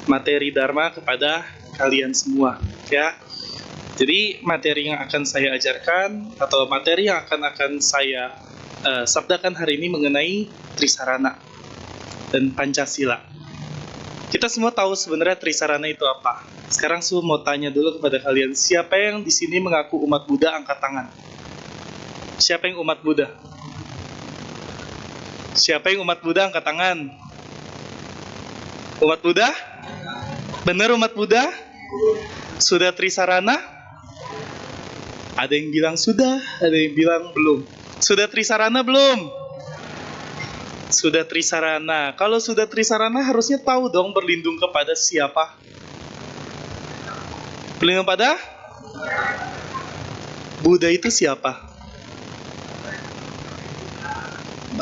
materi Dharma kepada kalian semua, ya. Jadi materi yang akan saya ajarkan atau materi yang akan saya sabdakan hari ini mengenai Trisarana dan Pancasila. Kita semua tahu sebenarnya Trisarana itu apa. Sekarang saya mau tanya dulu kepada kalian, siapa yang di sini mengaku umat Buddha, angkat tangan. Siapa yang umat Buddha? Siapa yang umat Buddha, angkat tangan. Umat Buddha? Benar umat Buddha? Sudah Trisarana? Ada yang bilang sudah, ada yang bilang belum. Sudah Trisarana belum? Sudah Trisarana. Kalau sudah Trisarana harusnya tahu dong berlindung kepada siapa? Berlindung pada? Buddha itu siapa?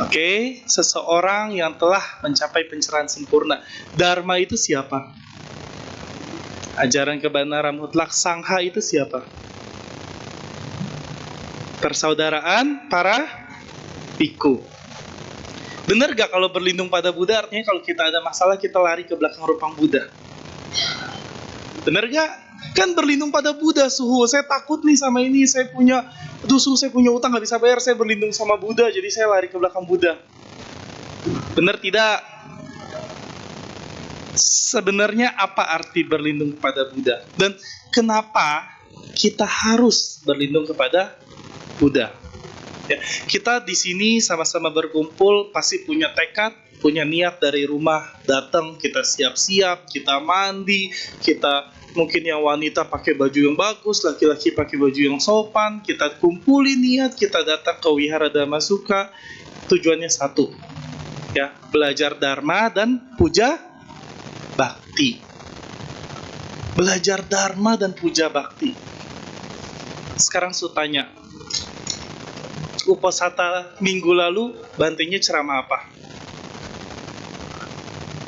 Oke, seseorang yang telah mencapai pencerahan sempurna. Dharma itu siapa? Ajaran kebenaran mutlak. Sangha itu siapa? Persaudaraan para biku. Benar gak kalau berlindung pada Buddha artinya kalau kita ada masalah kita lari ke belakang rupang Buddha? Benar gak? Kan berlindung pada Buddha, suhu. Saya takut nih sama ini, saya punya utang gak bisa bayar, saya berlindung sama Buddha, jadi saya lari ke belakang Buddha. Benar tidak? Sebenarnya apa arti berlindung kepada Buddha? Dan kenapa kita harus berlindung kepada Buddha? Ya, kita di sini sama-sama berkumpul pasti punya tekad, punya niat dari rumah datang, kita siap-siap, kita mandi, kita mungkin yang wanita pakai baju yang bagus, laki-laki pakai baju yang sopan, kita kumpulin niat, kita datang ke Wihara Dhammasuka, tujuannya satu, ya, belajar Dharma dan puja bakti. Belajar Dharma dan puja bakti. Sekarang saya tanya, Uposatha minggu lalu Bantenya ceramah apa?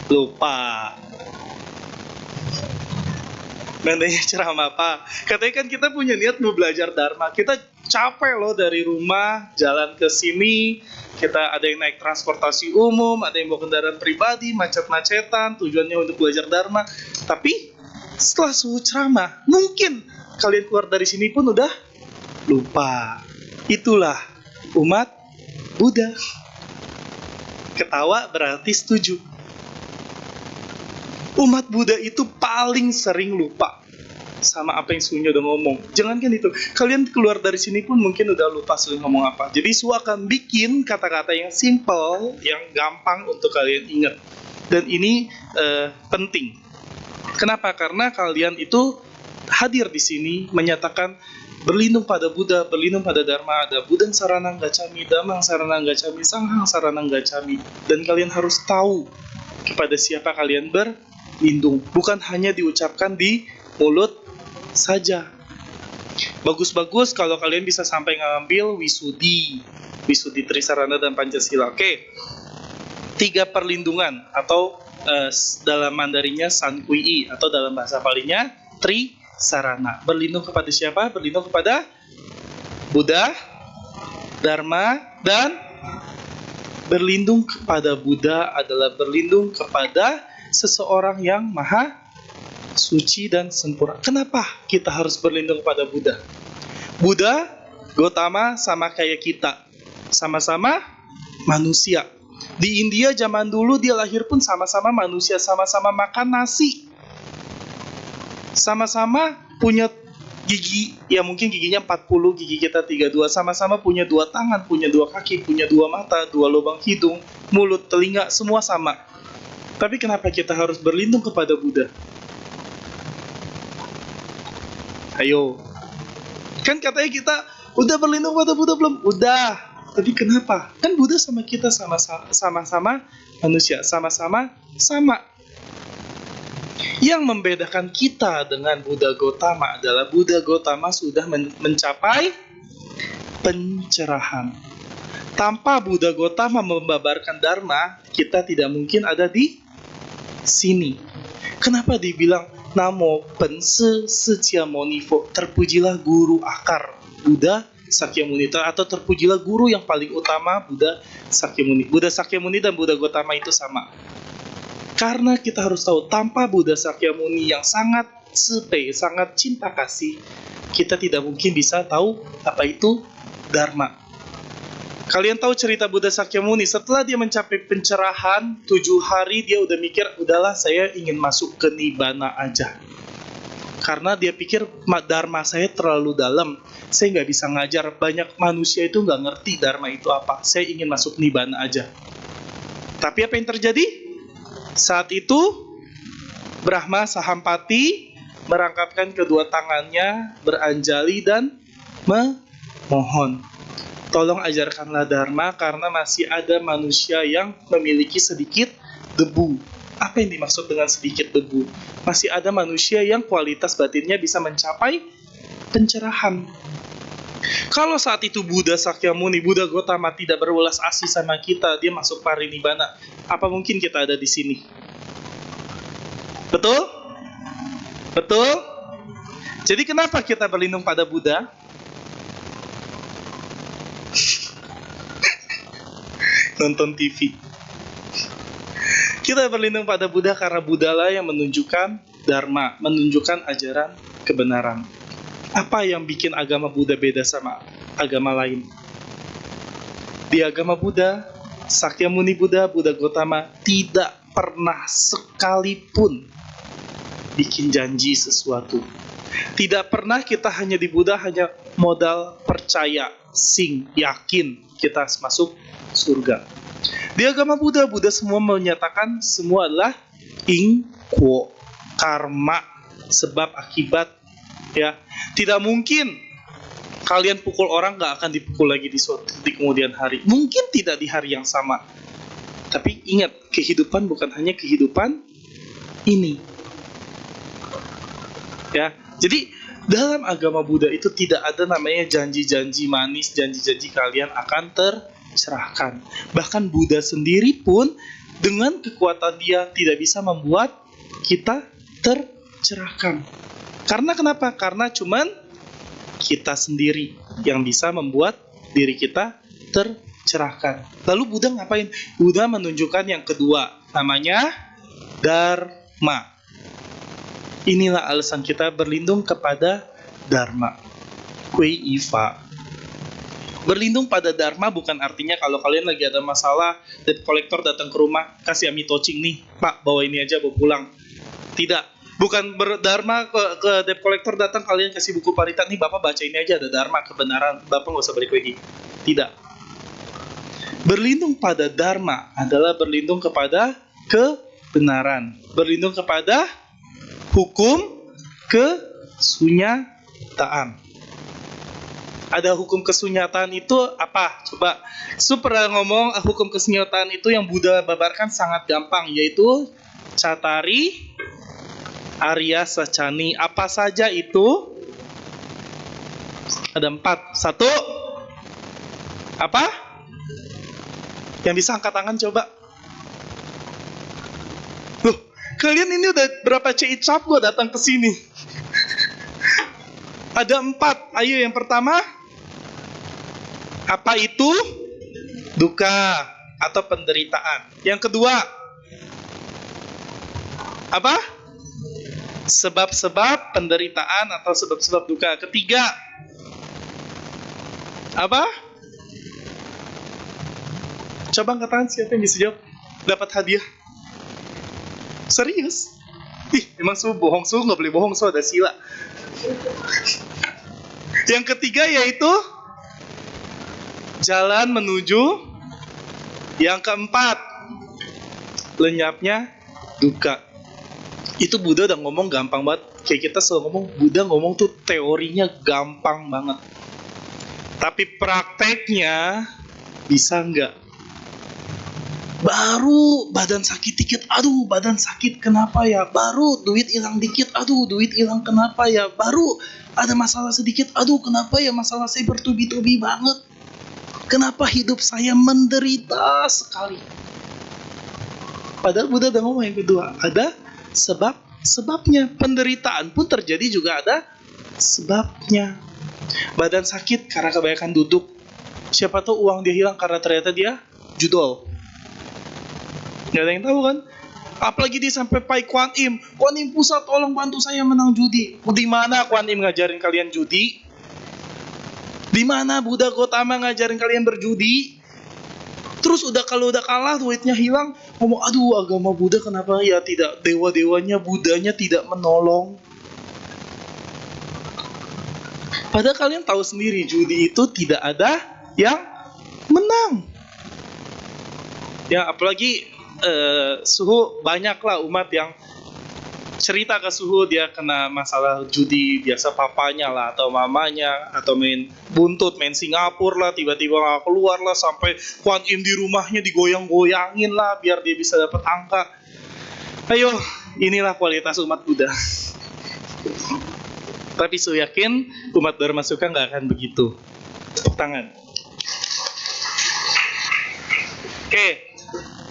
Lupa. Bantenya ceramah apa? Katanya kan kita punya niat mau belajar Dharma. Kita capek loh dari rumah, jalan ke sini. Kita ada yang naik transportasi umum, ada yang bawa kendaraan pribadi, macet-macetan, tujuannya untuk belajar Dharma. Tapi setelah suhu ceramah, mungkin kalian keluar dari sini pun udah lupa. Itulah umat Buddha. Ketawa berarti setuju. Umat Buddha itu paling sering lupa sama apa yang Sunya udah ngomong. Jangankan itu, kalian keluar dari sini pun mungkin udah lupa Sunya ngomong apa. Jadi Su akan bikin kata-kata yang simple, yang gampang untuk kalian ingat. Dan ini penting. Kenapa? Karena kalian itu hadir di sini menyatakan berlindung pada Buddha, berlindung pada Dharma, ada Buddhang Saranang Gacchami, Dhammang Saranang Gacchami, Sanghang Saranang Gacchami. Dan kalian harus tahu kepada siapa kalian berlindung. Bukan hanya diucapkan di mulut saja. Bagus-bagus kalau kalian bisa sampai ngambil Wisudi Trisarana dan Pancasila. Oke. 3 perlindungan atau dalam Mandarinnya San Kui atau dalam bahasa Palinya Trisarana. Berlindung kepada siapa? Berlindung kepada Buddha, Dharma, dan berlindung kepada Buddha adalah berlindung kepada seseorang yang maha suci dan sempurna. Kenapa kita harus berlindung kepada Buddha? Buddha, Gautama sama kayak kita. Sama-sama manusia. Di India zaman dulu dia lahir pun sama-sama manusia, sama-sama makan nasi. Sama-sama punya gigi, ya mungkin giginya 40, gigi kita 32, sama-sama punya 2 tangan, punya 2 kaki, punya 2 mata, 2 lubang hidung, mulut, telinga, semua sama. Tapi kenapa kita harus berlindung kepada Buddha? Ayo. Kan katanya kita udah berlindung pada Buddha belum? Udah. Tapi kenapa? Kan Buddha sama kita sama-sama manusia, sama-sama sama. Yang membedakan kita dengan Buddha Gautama adalah Buddha Gautama sudah mencapai pencerahan. Tanpa Buddha Gautama membabarkan Dharma, kita tidak mungkin ada di sini. Kenapa dibilang Namo Pense Sakyamuni, terpujilah guru akar Buddha Sakyamuni, atau terpujilah guru yang paling utama Buddha Sakyamuni. Buddha Sakyamuni dan Buddha Gautama itu sama. Karena kita harus tahu, tanpa Buddha Sakyamuni yang sangat sangat cinta kasih, kita tidak mungkin bisa tahu apa itu Dharma. Kalian tahu cerita Buddha Sakyamuni, setelah dia mencapai pencerahan 7 hari, dia udah mikir, udahlah saya ingin masuk ke Nibbana aja. Karena dia pikir, Dharma saya terlalu dalam, saya nggak bisa ngajar, banyak manusia itu nggak ngerti Dharma itu apa, saya ingin masuk Nibbana aja. Tapi apa yang terjadi? Saat itu Brahma Sahampati merangkapkan kedua tangannya, beranjali dan memohon, tolong ajarkanlah Dharma karena masih ada manusia yang memiliki sedikit debu. Apa yang dimaksud dengan sedikit debu? Masih ada manusia yang kualitas batinnya bisa mencapai pencerahan. Kalau saat itu Buddha Sakyamuni, Buddha Gotama tidak berwelas asih sama kita, dia masuk parinibbana, apa mungkin kita ada di sini? Betul? Betul? Jadi kenapa kita berlindung pada Buddha? Nonton TV. Kita berlindung pada Buddha karena Buddha lah yang menunjukkan Dharma, menunjukkan ajaran kebenaran. Apa yang bikin agama Buddha beda sama agama lain? Di agama Buddha, Sakyamuni Buddha, Buddha Gotama tidak pernah sekalipun bikin janji sesuatu. Tidak pernah kita hanya di Buddha hanya modal percaya, yakin kita masuk surga. Di agama Buddha, Buddha semua menyatakan semua adalah ingkwo, karma, sebab akibat. Ya, tidak mungkin kalian pukul orang gak akan dipukul lagi di kemudian hari. Mungkin tidak di hari yang sama. Tapi ingat, kehidupan bukan hanya kehidupan ini. Ya, jadi dalam agama Buddha itu tidak ada namanya janji-janji manis, janji-janji kalian akan tercerahkan. Bahkan Buddha sendiri pun dengan kekuatan dia tidak bisa membuat kita tercerahkan. Karena kenapa? Karena cuman kita sendiri yang bisa membuat diri kita tercerahkan. Lalu Buddha ngapain? Buddha menunjukkan yang kedua, namanya Dharma. Inilah alasan kita berlindung kepada Dharma. Kui Ifa. Berlindung pada Dharma bukan artinya kalau kalian lagi ada masalah, debt collector datang ke rumah, kasih Ami touching nih, Pak, bawa ini aja, bawa pulang. Tidak. Bukan berdharma ke debt collector datang, kalian kasih buku parita, nih Bapak baca ini aja, ada Dharma, kebenaran, Bapak nggak usah balik lagi. Tidak. Berlindung pada Dharma adalah berlindung kepada kebenaran. Berlindung kepada hukum kesunyataan. Ada hukum kesunyataan itu apa? Coba, pernah ngomong hukum kesunyataan itu yang Buddha babarkan sangat gampang, yaitu Cattari Arya Sacani. Apa saja itu? Ada 4. 1. Apa? Yang bisa angkat tangan coba. Loh, kalian ini udah berapa cicap gue datang ke sini? Ada 4. Ayo yang pertama. Apa itu? Duka atau penderitaan. Yang kedua. Apa? Sebab-sebab penderitaan atau sebab-sebab duka. Ketiga. Apa? Coba angkat tangan siapa yang bisa jawab. Dapat hadiah. Serius? Emang bohong, nggak boleh bohong, ada sila. Yang ketiga yaitu jalan menuju. Yang keempat, lenyapnya duka. Itu Buddha udah ngomong gampang banget. Kayak kita selalu ngomong, Buddha ngomong tuh teorinya gampang banget. Tapi prakteknya bisa nggak? Baru badan sakit dikit, aduh badan sakit kenapa ya? Baru duit hilang dikit, aduh duit hilang kenapa ya? Baru ada masalah sedikit, aduh kenapa ya masalah saya bertubi-tubi banget? Kenapa hidup saya menderita sekali? Padahal Buddha udah ngomong yang kedua, ada sebabnya. Penderitaan pun terjadi juga ada sebabnya. Badan sakit karena kebanyakan duduk. Siapa tahu uang dia hilang karena ternyata dia judol. Gak ada yang tahu kan? Apalagi dia sampai Pai Kuan Im. Kuan Im pusat, tolong bantu saya menang judi. Di mana Kuan Im ngajarin kalian judi? Di mana Buddha Gautama ngajarin kalian berjudi? Terus kalau udah kalah, duitnya hilang, ngomong, aduh agama Buddha kenapa ya tidak, dewa-dewanya, Buddhanya tidak menolong. Padahal kalian tahu sendiri, judi itu tidak ada yang menang. Ya, apalagi Suhu banyaklah umat yang cerita ke Suhu dia kena masalah judi, biasa papanya lah atau mamanya, atau main buntut, main Singapura lah, tiba-tiba gak keluar lah, sampai Kuan Im di rumahnya digoyang-goyangin lah biar dia bisa dapat angka. Ayo, inilah kualitas umat Buddha. Tapi Suhu yakin umat Dharma Sukha gak akan begitu. Tepuk tangan. Oke.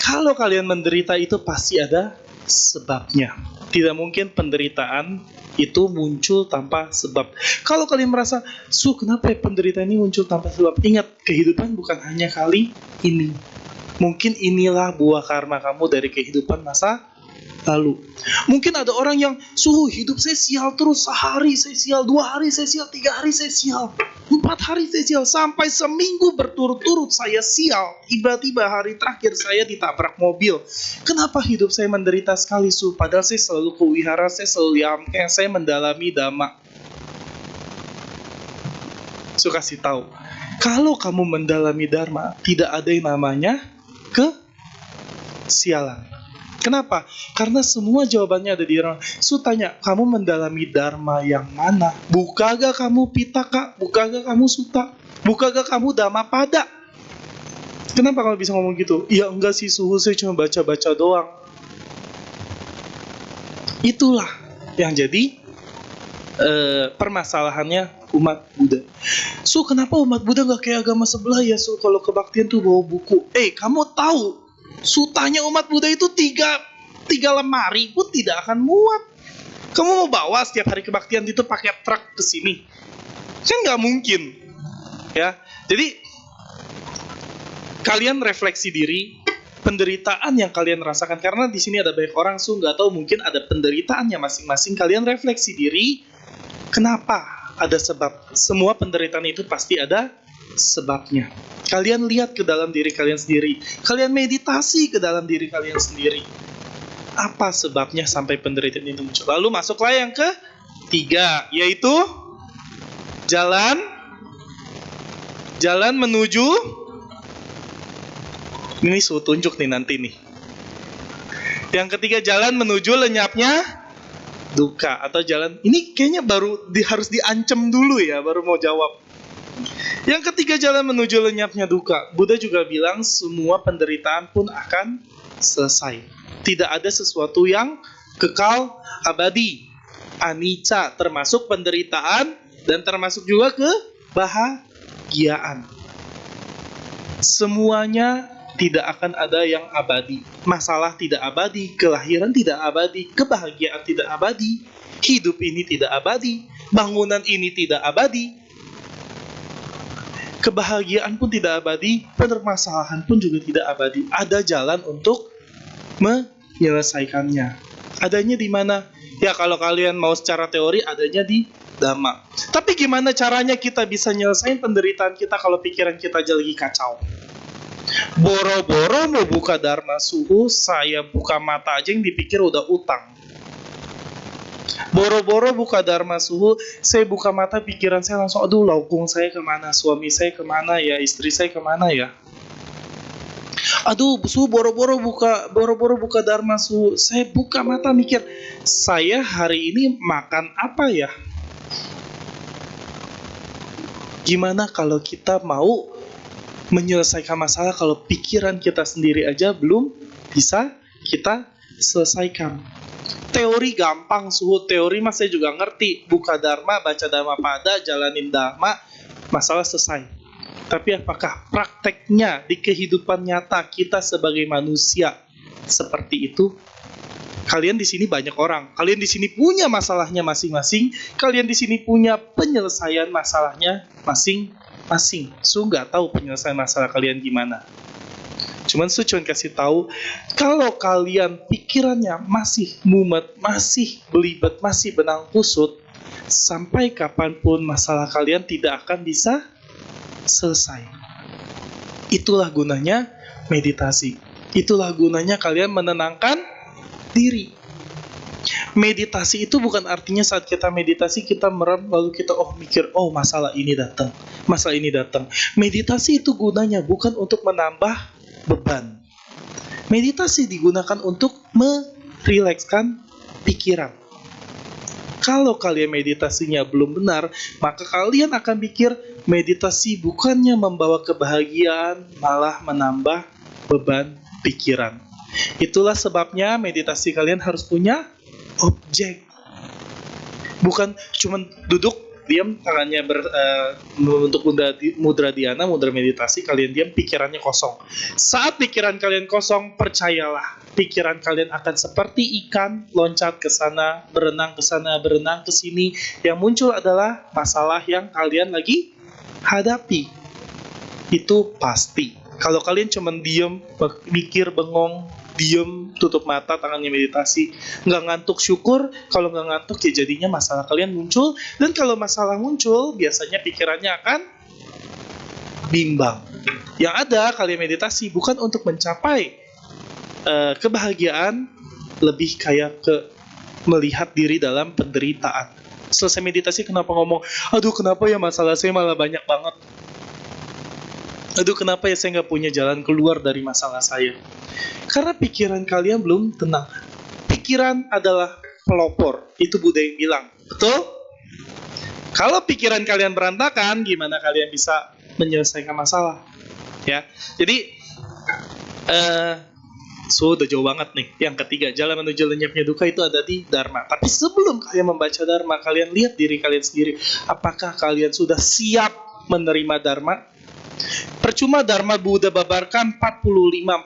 Kalau kalian menderita itu pasti ada sebabnya. Tidak mungkin penderitaan itu muncul tanpa sebab. Kalau kalian merasa, kenapa penderitaan ini muncul tanpa sebab? Ingat, kehidupan bukan hanya kali ini. Mungkin inilah buah karma kamu dari kehidupan masa lalu. Mungkin ada orang yang hidup saya sial terus, sehari saya sial, 2 hari saya sial, 3 hari saya sial, 4 hari saya sial, sampai seminggu berturut-turut saya sial. Tiba-tiba hari terakhir saya ditabrak mobil. Kenapa hidup saya menderita sekali, Padahal saya selalu ke wihara, saya selalu yamkeng, saya mendalami dhamma. Kasih tahu, kalau kamu mendalami dharma, tidak ada yang namanya kesialan. Kenapa? Karena semua jawabannya ada di dalam. Tanya, kamu mendalami dharma yang mana? Bukaga kamu pitaka? Bukaga kamu sutta? Bukaga kamu dhammapada? Kenapa kamu bisa ngomong gitu? Ya enggak sih Suhu, saya cuma baca-baca doang. Itulah yang jadi permasalahannya umat Buddha. Kenapa umat Buddha gak kayak agama sebelah ya? Kalau kebaktian tuh bawa buku. Kamu tahu sutanya umat Buddha itu tiga lemari pun tidak akan muat. Kamu mau bawa setiap hari kebaktian itu pakai truk ke sini? Kan nggak mungkin, ya. Jadi kalian refleksi diri, penderitaan yang kalian rasakan, karena di sini ada banyak orang nggak tahu, mungkin ada penderitaannya masing-masing. Kalian refleksi diri, kenapa? Ada sebab. Semua penderitaan itu pasti ada sebabnya. Kalian lihat ke dalam diri kalian sendiri. Kalian meditasi ke dalam diri kalian sendiri. Apa sebabnya sampai penderitaan itu muncul? Lalu masuklah yang ketiga, yaitu jalan menuju. Ini Suhu tunjuk nih nanti nih. Yang ketiga, jalan menuju lenyapnya duka, atau jalan. Ini kayaknya harus diancam dulu ya, baru mau jawab. Yang ketiga, jalan menuju lenyapnya duka. Buddha juga bilang semua penderitaan pun akan selesai. Tidak ada sesuatu yang kekal abadi. Anicca, termasuk penderitaan dan termasuk juga kebahagiaan. Semuanya tidak akan ada yang abadi. Masalah tidak abadi, kelahiran tidak abadi, kebahagiaan tidak abadi, hidup ini tidak abadi, bangunan ini tidak abadi. Kebahagiaan pun tidak abadi, permasalahan pun juga tidak abadi. Ada jalan untuk menyelesaikannya. Adanya di mana? Ya kalau kalian mau secara teori, adanya di Dhamma. Tapi gimana caranya kita bisa nyelesain penderitaan kita kalau pikiran kita aja lagi kacau? Boro-boro mau buka Dharma Suhu, saya buka mata aja yang dipikir udah utang. Boro-boro buka Dharma Suhu, saya buka mata, pikiran saya langsung, aduh laukung saya kemana, suami saya kemana ya, istri saya kemana ya. Aduh Suhu, boro-boro buka Dharma Suhu, saya buka mata mikir, saya hari ini makan apa ya. Gimana kalau kita mau menyelesaikan masalah kalau pikiran kita sendiri aja belum bisa kita selesaikan? Teori gampang Suhu, teori mas saya juga ngerti. Buka Dharma, baca Dhammapada, jalanin Dharma, masalah selesai. Tapi apakah prakteknya di kehidupan nyata kita sebagai manusia seperti itu? Kalian di sini banyak orang. Kalian di sini punya masalahnya masing-masing. Kalian di sini punya penyelesaian masalahnya masing-masing. Nggak tahu penyelesaian masalah kalian gimana. Cuman kasih tahu, kalau kalian pikirannya masih mumet, masih belibet, masih benang kusut, sampai kapanpun masalah kalian tidak akan bisa selesai. Itulah gunanya meditasi. Itulah gunanya kalian menenangkan diri. Meditasi itu bukan artinya saat kita meditasi kita merem lalu kita mikir masalah ini datang, masalah ini datang. Meditasi itu gunanya bukan untuk menambah beban. Meditasi digunakan untuk merilekskan pikiran. Kalau kalian meditasinya belum benar, maka kalian akan pikir meditasi bukannya membawa kebahagiaan, malah menambah beban pikiran. Itulah sebabnya meditasi kalian harus punya objek. Bukan cuman duduk diam, tangannya untuk mudra dhyana, mudra meditasi, kalian diam, pikirannya kosong. Saat pikiran kalian kosong, percayalah, pikiran kalian akan seperti ikan loncat ke sana, berenang ke sini. Yang muncul adalah masalah yang kalian lagi hadapi. Itu pasti. Kalau kalian cuman diam, mikir, bengong, diem, tutup mata, tangannya meditasi, nggak ngantuk, syukur. Kalau nggak ngantuk ya jadinya masalah kalian muncul. Dan kalau masalah muncul, biasanya pikirannya akan bimbang. Yang ada kalian meditasi bukan untuk mencapai kebahagiaan, lebih kayak ke melihat diri dalam penderitaan. Selesai meditasi kenapa ngomong, aduh kenapa ya masalah saya malah banyak banget, aduh kenapa ya saya nggak punya jalan keluar dari masalah saya. Karena pikiran kalian belum tenang. Pikiran adalah pelopor. Itu Buddha yang bilang. Betul? Kalau pikiran kalian berantakan, gimana kalian bisa menyelesaikan masalah? Ya. Jadi, udah jauh banget nih. Yang ketiga, jalan menuju lenyapnya duka itu ada di Dharma. Tapi sebelum kalian membaca Dharma, kalian lihat diri kalian sendiri. Apakah kalian sudah siap menerima Dharma? Percuma Dharma Buddha babarkan 45-49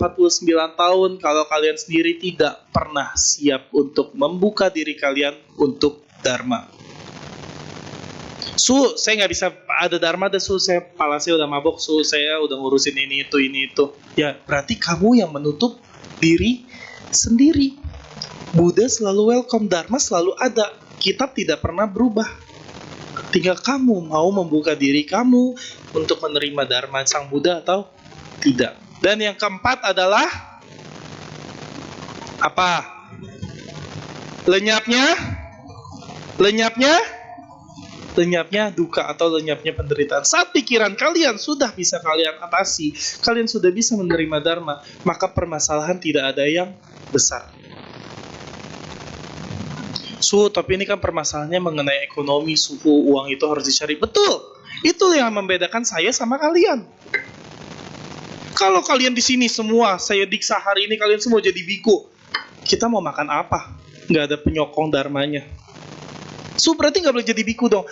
tahun kalau kalian sendiri tidak pernah siap untuk membuka diri kalian untuk Dharma. Saya nggak bisa ada Dharma, dan kepala saya udah mabok, saya udah ngurusin ini itu. Ya, berarti kamu yang menutup diri sendiri. Buddha selalu welcome, Dharma selalu ada, kitab tidak pernah berubah. Tinggal kamu mau membuka diri kamu untuk menerima Dharma Sang Buddha atau tidak. Dan yang keempat adalah apa? Lenyapnya duka atau lenyapnya penderitaan. Saat pikiran kalian sudah bisa kalian atasi, kalian sudah bisa menerima Dharma, maka permasalahan tidak ada yang besar. Tapi ini kan permasalahannya mengenai ekonomi, suhu, uang itu harus dicari. Betul, itu yang membedakan saya sama kalian. Kalau kalian di sini semua, saya diksa hari ini kalian semua jadi biku, kita mau makan apa? Nggak ada penyokong dharmanya. Berarti nggak boleh jadi biku dong.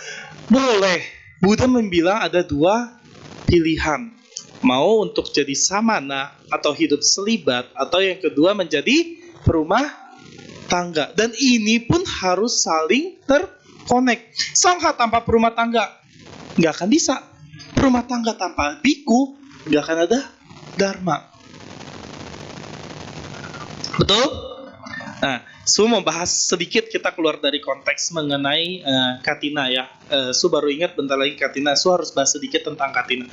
Boleh. Buddha membilang ada dua pilihan. Mau untuk jadi samana atau hidup selibat, atau yang kedua menjadi perumah tangga. Dan ini pun harus saling terkonek. Sangha tanpa perumah tangga nggak akan bisa. Perumah tangga tanpa biku nggak akan ada dharma. Betul? Nah, mau bahas sedikit, kita keluar dari konteks mengenai Katina ya. Baru ingat bentar lagi Katina. Harus bahas sedikit tentang Katina.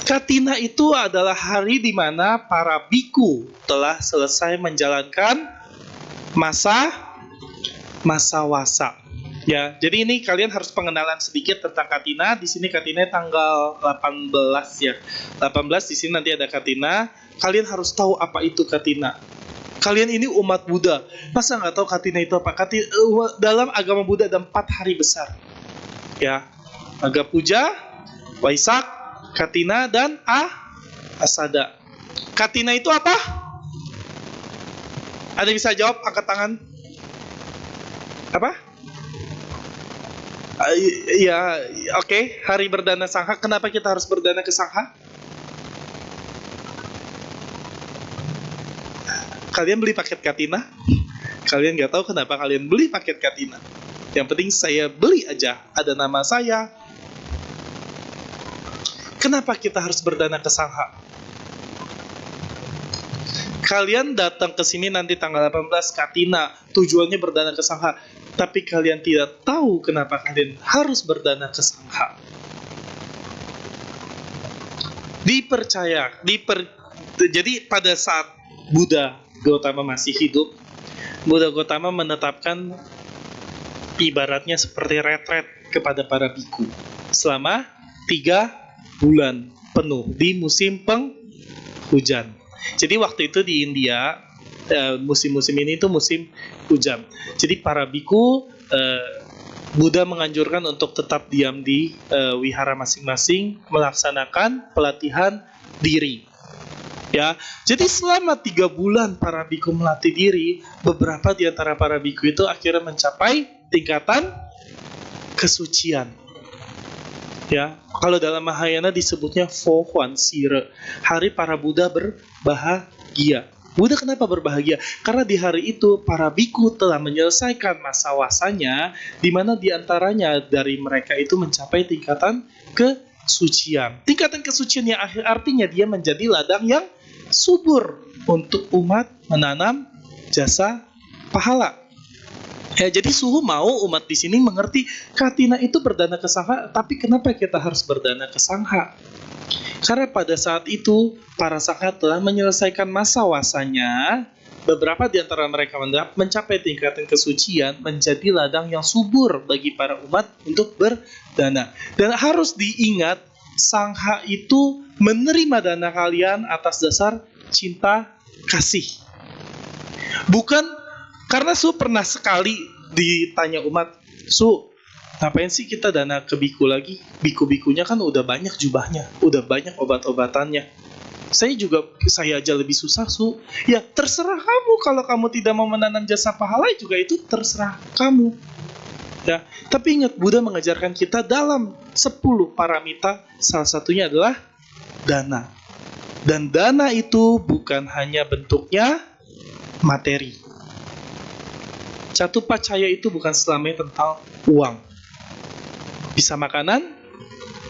Katina itu adalah hari di mana para biku telah selesai menjalankan masa wasa. Ya, jadi ini kalian harus pengenalan sedikit tentang Katina. Di sini Katina tanggal 18 ya. 18 di sini nanti ada Katina. Kalian harus tahu apa itu Katina. Kalian ini umat Buddha, masa nggak tahu Katina itu apa? Dalam agama Buddha ada 4 hari besar. Ya, Aga Puja, Waisak, Katina, dan Asada. Katina itu apa? Ada bisa jawab? Angkat tangan. Apa? Ya, oke. Hari berdana sangha. Kenapa kita harus berdana ke sangha? Kalian beli paket Katina? Kalian nggak tahu kenapa kalian beli paket Katina. Yang penting saya beli aja, ada nama saya. Kenapa kita harus berdana ke sangha? Kalian datang ke sini nanti tanggal 18 Katina, tujuannya berdana ke Sangha. Tapi kalian tidak tahu kenapa kalian harus berdana ke Sangha. Jadi pada saat Buddha Gautama masih hidup, Buddha Gautama menetapkan ibaratnya seperti retret kepada para biku selama 3 bulan penuh di musim penghujan. Jadi waktu itu di India, musim-musim ini itu musim hujan. Jadi para biku, Buddha menganjurkan untuk tetap diam di wihara masing-masing, melaksanakan pelatihan diri. Ya, jadi selama 3 bulan para biku melatih diri, beberapa di antara para biku itu akhirnya mencapai tingkatan kesucian. Ya, kalau dalam Mahayana disebutnya Fohuan Sire, hari para Buddha berbahagia. Buddha kenapa berbahagia? Karena di hari itu para biku telah menyelesaikan masa wasanya, di mana di antaranya dari mereka itu mencapai tingkatan kesucian. Tingkatan kesucian yang artinya dia menjadi ladang yang subur untuk umat menanam jasa pahala. Ya, jadi Suhu mau umat di sini mengerti Katina itu berdana ke Sangha, tapi kenapa kita harus berdana ke Sangha? Karena pada saat itu para Sangha telah menyelesaikan masa wasanya, beberapa di antara mereka mencapai tingkatan kesucian, menjadi ladang yang subur bagi para umat untuk berdana. Dan harus diingat, Sangha itu menerima dana kalian atas dasar cinta kasih. Bukan karena Su pernah sekali ditanya umat, Su, ngapain sih kita dana ke biku lagi? Biku-bikunya kan udah banyak jubahnya, udah banyak obat-obatannya. Saya aja lebih susah, Su. Ya, terserah kamu. Kalau kamu tidak mau menanam jasa pahala juga itu terserah kamu. Ya, tapi ingat, Buddha mengajarkan kita dalam 10 paramita, salah satunya adalah dana. Dan dana itu bukan hanya bentuknya materi. Catupacaya itu bukan selamanya tentang uang. Bisa makanan,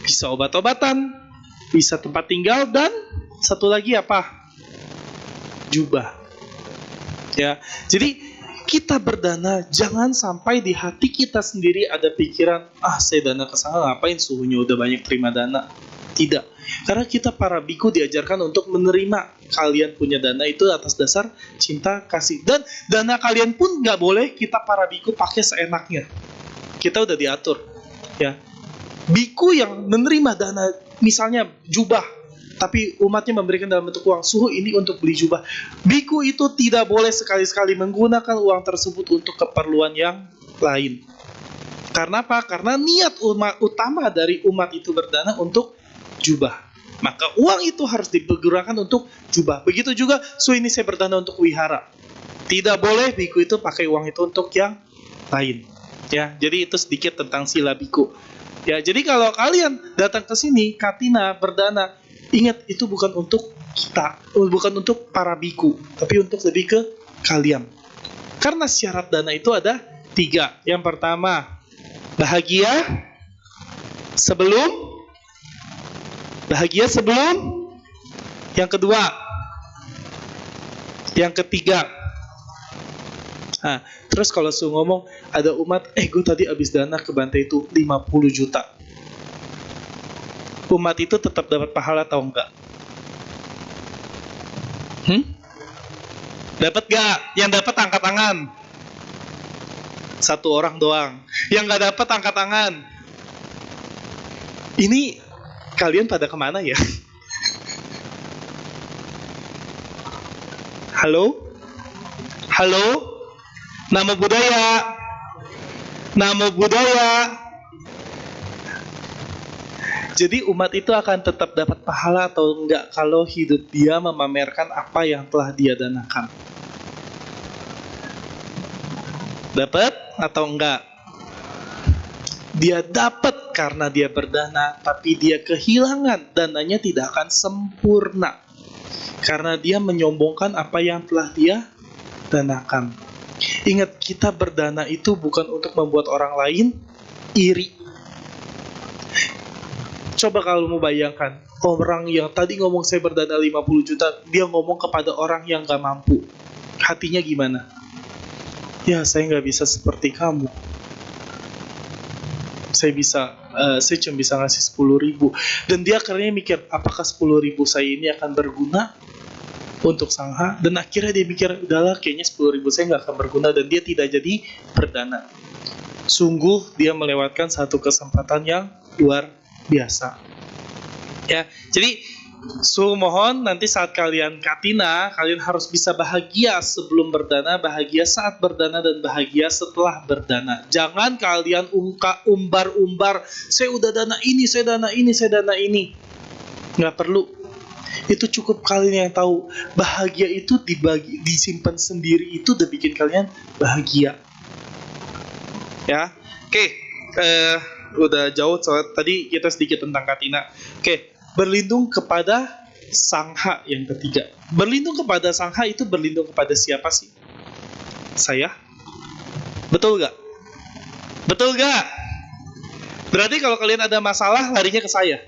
bisa obat-obatan, bisa tempat tinggal, dan satu lagi apa? Jubah. Ya, jadi kita berdana, jangan sampai di hati kita sendiri ada pikiran, saya dana ke sana, ngapain suhunya udah banyak terima dana. Tidak, karena kita para biku diajarkan untuk menerima kalian punya dana itu atas dasar cinta kasih. Dan dana kalian pun nggak boleh kita para biku pakai seenaknya. Kita udah diatur. Ya, biku yang menerima dana, misalnya jubah, tapi umatnya memberikan dalam bentuk uang, Suhu ini untuk beli jubah. Biku itu tidak boleh sekali-sekali menggunakan uang tersebut untuk keperluan yang lain. Karena apa? Karena niat utama dari umat itu berdana untuk jubah. Maka uang itu harus digunakan untuk jubah. Begitu juga, Su ini saya berdana untuk wihara. Tidak boleh biku itu pakai uang itu untuk yang lain. Ya, jadi itu sedikit tentang sila biku. Ya, jadi kalau kalian datang ke sini, Katina berdana, ingat itu bukan untuk kita, bukan untuk para biku, tapi untuk lebih ke kalian. Karena syarat dana itu ada 3. Yang pertama, bahagia sebelum. Yang kedua. Yang ketiga. Nah, terus kalau Su ngomong, ada umat, gue tadi habis dana ke Bantai itu 50 juta. Umat itu tetap dapat pahala atau enggak? Dapat gak? Yang dapat angkat tangan. 1 orang doang. Yang gak dapat angkat tangan. Ini kalian pada kemana ya? Halo? Namo Buddhaya. Jadi umat itu akan tetap dapat pahala atau enggak kalau hidup dia memamerkan apa yang telah dia danakan. Dapat atau enggak? Dia dapat karena dia berdana, tapi dia kehilangan, dananya tidak akan sempurna. Karena dia menyombongkan apa yang telah dia danakan. Ingat, kita berdana itu bukan untuk membuat orang lain iri. Coba kalau mau bayangkan, orang yang tadi ngomong saya berdana 50 juta, dia ngomong kepada orang yang gak mampu. Hatinya gimana? Ya, saya gak bisa seperti kamu. Saya cuma bisa ngasih 10.000. Dan dia akhirnya mikir, apakah 10.000 saya ini akan berguna untuk Sangha? Dan akhirnya dia mikir, udahlah kayaknya 10.000 saya nggak akan berguna, dan dia tidak jadi perdana. Sungguh dia melewatkan satu kesempatan yang luar biasa. Ya, jadi mohon nanti saat kalian katina, kalian harus bisa bahagia sebelum berdana, bahagia saat berdana, dan bahagia setelah berdana. Jangan kalian umbar-umbar, saya udah dana ini, saya dana ini, saya dana ini. Nggak perlu. Itu cukup kalian yang tahu bahagia itu disimpan sendiri, itu udah bikin kalian bahagia. Ya, oke. Udah jauh soal tadi kita sedikit tentang katina. Oke, berlindung kepada Sangha yang ketiga. Berlindung kepada Sangha itu berlindung kepada siapa sih? Saya? Betul gak? Betul gak? Berarti kalau kalian ada masalah, larinya ke saya.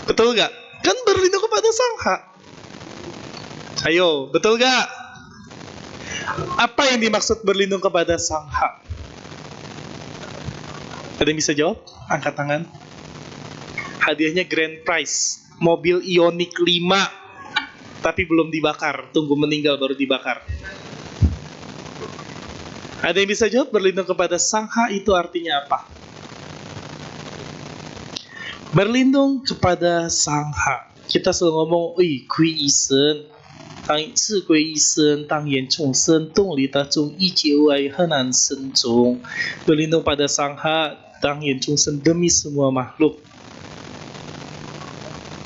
Betul gak? Kan berlindung kepada Sangha. Ayo, betul gak? Apa yang dimaksud berlindung kepada Sangha? Ada yang bisa jawab? Angkat tangan. Hadiahnya grand prize, mobil Ioniq 5, tapi belum dibakar, tunggu meninggal baru dibakar. Ada yang bisa jawab berlindung kepada Sangha itu artinya apa? Berlindung kepada Sangha, kita selalu ngomong, kui isen, tang zi kui isen, tang yan chung sen, dong li da zhong, yi jie wai henan sen zhong. Berlindung pada Sangha, tang yan chung sen, demi semua makhluk.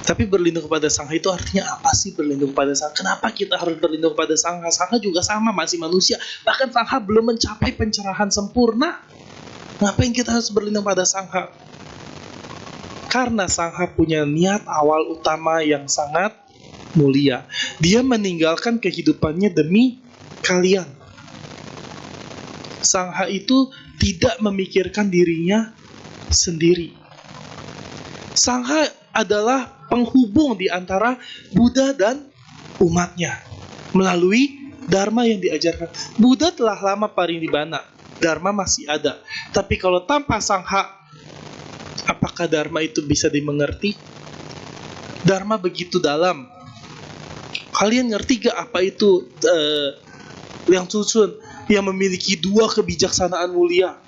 Tapi berlindung kepada Sangha itu artinya apa sih berlindung kepada Sangha? Kenapa kita harus berlindung kepada Sangha? Sangha juga sama, masih manusia. Bahkan Sangha belum mencapai pencerahan sempurna. Ngapain kita harus berlindung pada Sangha? Karena Sangha punya niat awal utama yang sangat mulia. Dia meninggalkan kehidupannya demi kalian. Sangha itu tidak memikirkan dirinya sendiri. Sangha adalah penghubung di antara Buddha dan umatnya melalui Dharma yang diajarkan. Buddha telah lama parinibbana, Dharma masih ada. Tapi kalau tanpa Sangha, apakah Dharma itu bisa dimengerti? Dharma begitu dalam. Kalian ngerti gak apa itu Liang Tzu yang memiliki 2 kebijaksanaan mulia?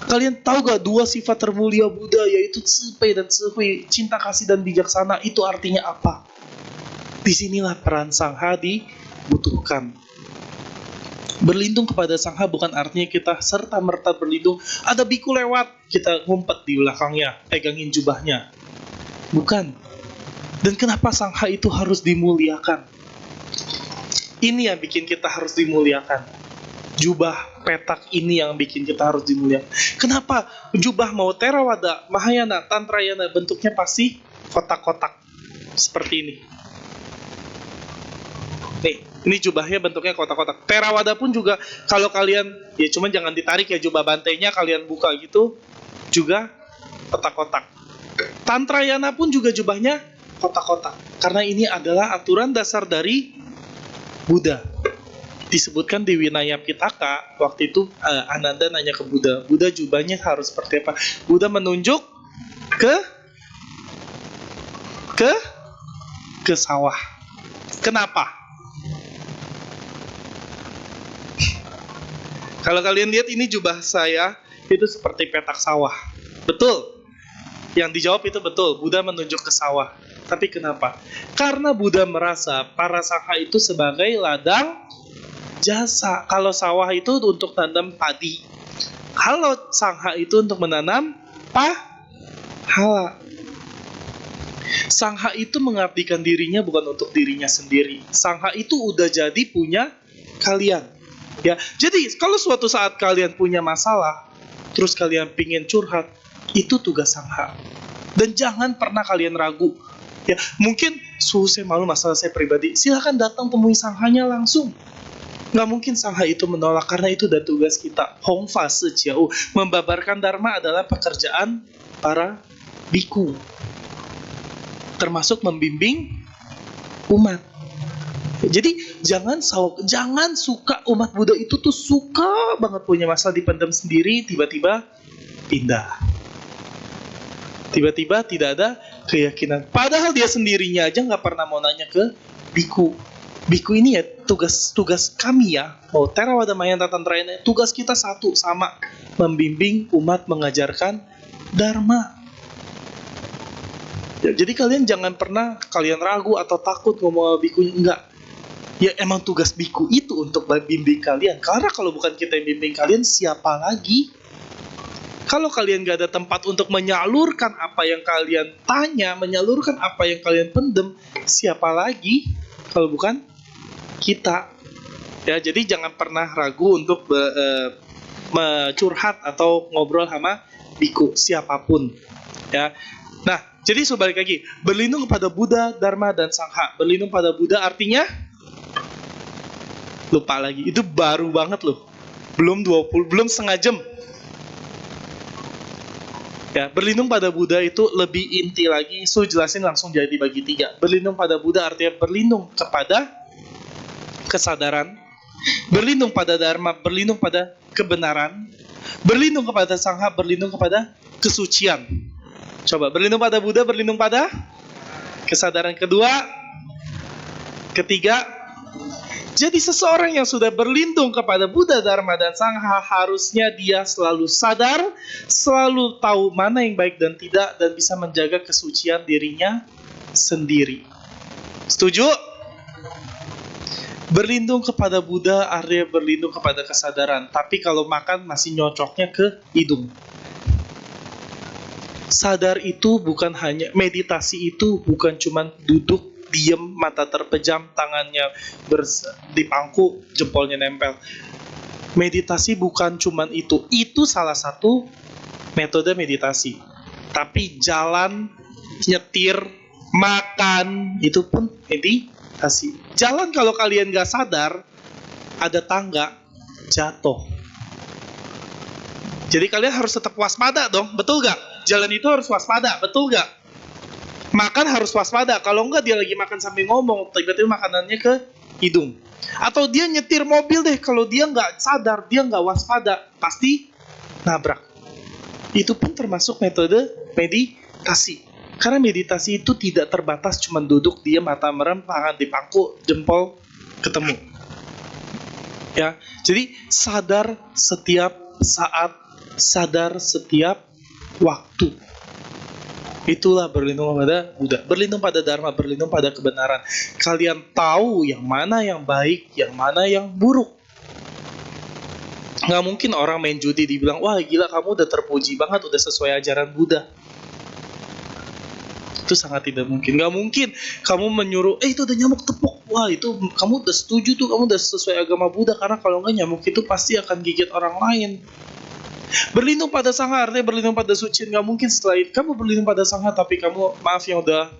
Kalian tahu gak 2 sifat termulia Buddha, yaitu Tzu-Pei dan Tzu-Hui, cinta kasih dan bijaksana, itu artinya apa? Disinilah peran Sangha dibutuhkan. Berlindung kepada Sangha bukan artinya kita serta-merta berlindung, ada biku lewat, kita ngumpet di belakangnya, pegangin jubahnya. Bukan. Dan kenapa Sangha itu harus dimuliakan? Ini yang bikin kita harus dimuliakan. Jubah petak ini yang bikin kita harus dimuliakan. Kenapa? Jubah mau Theravada, Mahayana, Tantrayana, bentuknya pasti kotak-kotak seperti ini. Nih, ini jubahnya bentuknya kotak-kotak. Theravada pun juga, kalau kalian, ya cuman jangan ditarik ya jubah bantainya, kalian buka gitu, juga kotak-kotak. Tantrayana pun juga jubahnya kotak-kotak. Karena ini adalah aturan dasar dari Buddha. Disebutkan di Vinaya Pitaka, waktu itu Ananda nanya ke Buddha, Buddha jubahnya harus seperti apa? Buddha menunjuk ke sawah. Kenapa? Kalau kalian lihat ini jubah saya, itu seperti petak sawah. Betul. Yang dijawab itu betul, Buddha menunjuk ke sawah. Tapi kenapa? Karena Buddha merasa para Sangha itu sebagai ladang jasa. Kalau sawah itu untuk tanam padi, kalau Sangha itu untuk menanam pahala. Sangha itu mengabdikan dirinya bukan untuk dirinya sendiri. Sangha itu udah jadi punya kalian. Ya, jadi kalau suatu saat kalian punya masalah, terus kalian pingin curhat, itu tugas Sangha. Dan jangan pernah kalian ragu. Ya, mungkin saya malu masalah saya pribadi, silahkan datang temui Sanghanya langsung. Nggak mungkin Sangha itu menolak, karena itu udah tugas kita. Hongfa Sejiao, membabarkan Dharma adalah pekerjaan para biku, termasuk membimbing umat. Jadi jangan suka umat Buddha itu tuh suka banget punya masalah dipendam sendiri, tiba-tiba pindah. Tiba-tiba tidak ada keyakinan. Padahal dia sendirinya aja nggak pernah mau nanya ke biku. Biku ini ya tugas kami ya, mau Theravada Mahayana Tantra ini tugas kita satu sama, membimbing umat mengajarkan Dharma. Ya, jadi kalian jangan pernah kalian ragu atau takut ngomong sama biku, enggak. Ya emang tugas biku itu untuk bimbing kalian. Karena kalau bukan kita yang bimbing kalian, siapa lagi? Kalau kalian gak ada tempat untuk menyalurkan apa yang kalian tanya, menyalurkan apa yang kalian pendem, siapa lagi kalau bukan kita? Ya, jadi jangan pernah ragu untuk curhat atau ngobrol sama biku siapapun. Ya. Nah, jadi balik lagi, berlindung kepada Buddha, Dharma, dan Sangha. Berlindung pada Buddha artinya lupa lagi, itu baru banget loh, belum setengah jam. Ya, berlindung pada Buddha itu lebih inti lagi, jelasin langsung jadi bagi 3. Berlindung pada Buddha artinya berlindung kepada kesadaran, berlindung pada Dharma, berlindung pada kebenaran, berlindung kepada Sangha, berlindung kepada kesucian. Coba, berlindung pada Buddha, berlindung pada kesadaran. Kedua, ketiga, jadi seseorang yang sudah berlindung kepada Buddha, Dharma, dan Sangha, harusnya dia selalu sadar, selalu tahu mana yang baik dan tidak, dan bisa menjaga kesucian dirinya sendiri. Setuju? Berlindung kepada Buddha artinya berlindung kepada kesadaran. Tapi kalau makan masih nyocoknya ke hidung. Sadar itu bukan hanya, meditasi itu bukan cuma duduk diem, mata terpejam, tangannya dipangku, jempolnya nempel. Meditasi bukan cuman itu. Itu salah satu metode meditasi. Tapi jalan, nyetir, makan, itu pun meditasi. Jalan kalau kalian gak sadar, ada tangga, jatuh. Jadi kalian harus tetap waspada dong, betul gak? Jalan itu harus waspada, betul gak? Makan harus waspada, kalau enggak dia lagi makan sambil ngomong, tiba-tiba makanannya ke hidung. Atau dia nyetir mobil deh, kalau dia nggak sadar, dia nggak waspada, pasti nabrak. Itu pun termasuk metode meditasi. Karena meditasi itu tidak terbatas cuma duduk, dia mata merem, tangan dipangku, jempol ketemu. Ya, jadi sadar setiap saat, sadar setiap waktu. Itulah berlindung pada Buddha, berlindung pada Dharma, berlindung pada kebenaran. Kalian tahu yang mana yang baik, yang mana yang buruk. Nggak mungkin orang main judi dibilang, wah gila kamu udah terpuji banget, udah sesuai ajaran Buddha. Itu sangat tidak mungkin. Nggak mungkin kamu menyuruh, itu ada nyamuk tepuk, wah itu kamu udah setuju tuh, kamu udah sesuai agama Buddha. Karena kalau nggak, nyamuk itu pasti akan gigit orang lain. Berlindung pada Sangha artinya berlindung pada suci. Nggak mungkin setelah itu kamu berlindung pada Sangha tapi kamu, maaf yang udah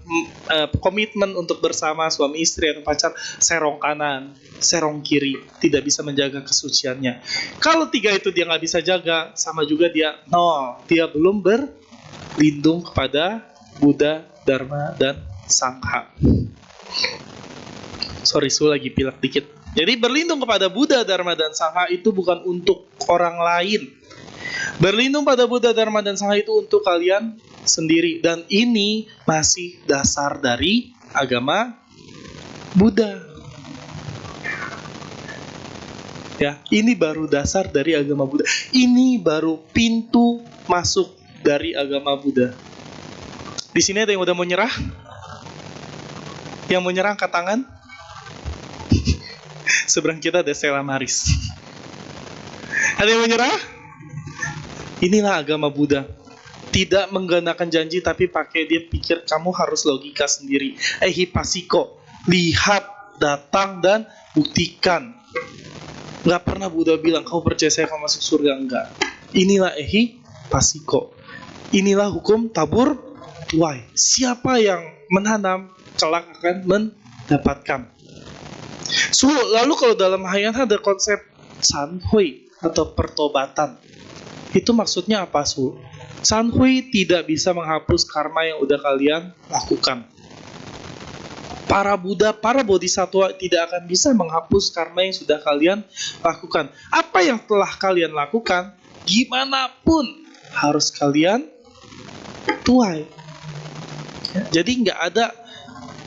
komitmen untuk bersama suami istri atau pacar, serong kanan, serong kiri, tidak bisa menjaga kesuciannya. Kalau 3 itu dia nggak bisa jaga, sama juga dia dia belum berlindung kepada Buddha, Dharma, dan Sangha. Sorry, lagi pilek dikit. Jadi berlindung kepada Buddha, Dharma, dan Sangha itu bukan untuk orang lain. Berlindung pada Buddha, Dharma, dan Sangha itu untuk kalian sendiri. Dan ini masih dasar dari agama Buddha. Ya, ini baru dasar dari agama Buddha. Ini baru pintu masuk dari agama Buddha. Di sini ada yang udah mau nyerah? Yang mau nyerah angkat tangan? Seberang kita ada Stella Maris. Ada yang mau nyerah? Inilah agama Buddha. Tidak menggunakan janji, tapi pakai dia pikir kamu harus logika sendiri. Pasiko. Lihat, datang, dan buktikan. Gak pernah Buddha bilang, kau percaya saya akan masuk surga. Enggak. Inilah pasiko. Inilah hukum tabur tuai. Siapa yang menanam, kelak akan mendapatkan. So, lalu kalau dalam Mahayana ada konsep sanhui atau pertobatan. Itu maksudnya apa, Su? Sanhui tidak bisa menghapus karma yang udah kalian lakukan. Para Buddha, para Bodhisattva tidak akan bisa menghapus karma yang sudah kalian lakukan. Apa yang telah kalian lakukan, gimana pun harus kalian tuai. Jadi nggak ada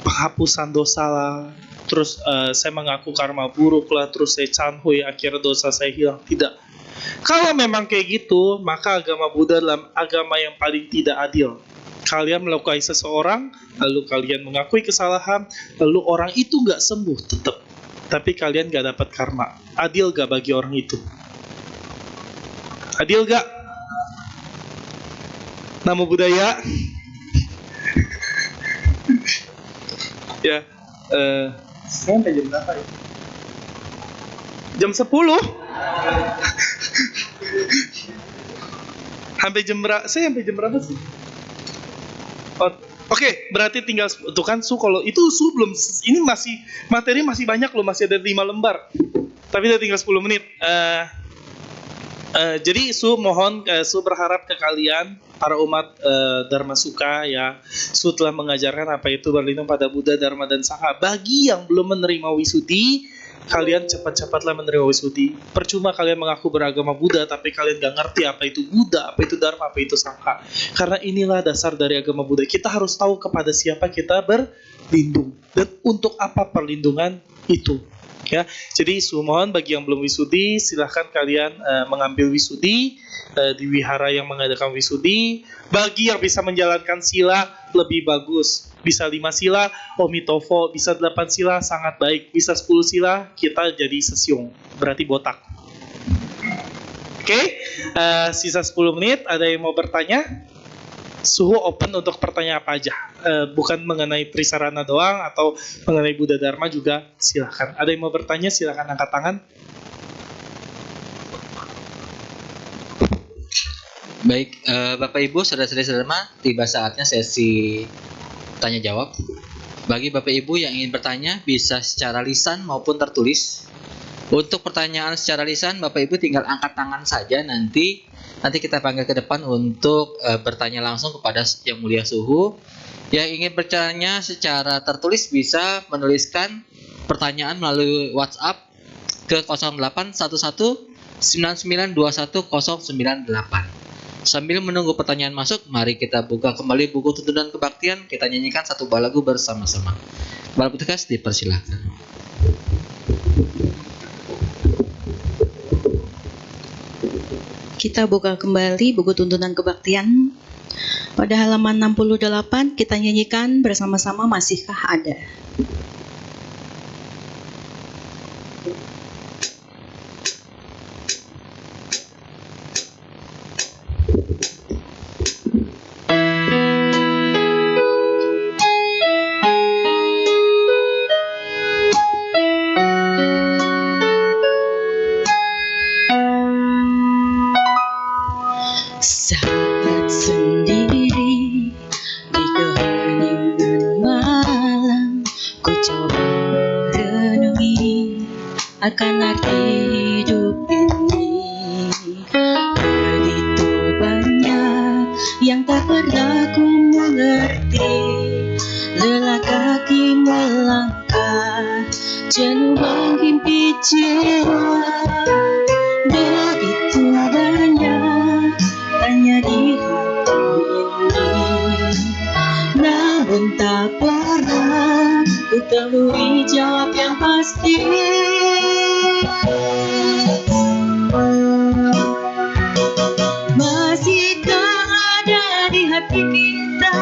penghapusan dosa lah. Terus saya mengaku karma buruk lah, terus saya sanhui, akhirnya dosa saya hilang. Tidak. Kalau memang kayak gitu, maka agama Buddha adalah agama yang paling tidak adil. Kalian melukai seseorang, lalu kalian mengakui kesalahan, lalu orang itu nggak sembuh tetap, tapi kalian nggak dapat karma. Adil gak bagi orang itu? Adil gak? Namo Buddhaya. Ya, sampai jam berapa ya? Jam 10. Sampai jam berapa? Saya sampai jam berapa sih? Oke, berarti tinggal tuh kan Su, kalau itu Su belum, ini masih materi masih banyak loh, masih ada 5 lembar. Tapi udah tinggal 10 menit. Jadi Su mohon, Su berharap ke kalian para umat Dharma Suka ya, Su telah mengajarkan apa itu berlindung pada Buddha, Dharma dan Sangha. Bagi yang belum menerima Wisudi, kalian cepat-cepatlah menerima Wisudi. Percuma kalian mengaku beragama Buddha tapi kalian gak ngerti apa itu Buddha, apa itu Dharma, apa itu Sangha. Karena inilah dasar dari agama Buddha. Kita harus tahu kepada siapa kita berlindung dan untuk apa perlindungan itu. Ya, jadi mohon bagi yang belum Wisudi, silahkan kalian mengambil Wisudi di wihara yang mengadakan Wisudi. Bagi yang bisa menjalankan sila lebih bagus. Bisa 5 sila, Omitofo. Bisa 8 sila, sangat baik. Bisa 10 sila, kita jadi sesiung. Berarti botak. Oke, sisa 10 menit. Ada yang mau bertanya? Suhu open untuk pertanyaan apa aja. Bukan mengenai Trisarana doang, atau mengenai Buddha Dharma juga silahkan. Ada yang mau bertanya, silahkan angkat tangan. Baik, Bapak Ibu, saudara-saudari Dharma, tiba saatnya sesi tanya jawab. Bagi Bapak Ibu yang ingin bertanya, bisa secara lisan maupun tertulis. Untuk pertanyaan secara lisan, Bapak Ibu tinggal angkat tangan saja, nanti kita panggil ke depan untuk bertanya langsung kepada Yang Mulia Suhu. Yang ingin bertanya secara tertulis bisa menuliskan pertanyaan melalui WhatsApp ke 0811 9921 098. Sambil menunggu pertanyaan masuk, mari kita buka kembali buku tuntunan kebaktian. Kita nyanyikan satu buah lagu bersama-sama. Para petugas dipersilahkan. Kita buka kembali buku tuntunan kebaktian. Pada halaman 68 kita nyanyikan bersama-sama Masihkah Ada. Saat sendiri di keheningan malam, ku coba renungi akan arti hidup ini. Begitu banyak yang tak pernah ku mengerti, lelah kaki melangkah, jenuh menghimpit jiwa. Begitu banyak tanya di hati ini, namun tak pernah ku temui jawab yang pasti. Masihkah ada di hati kita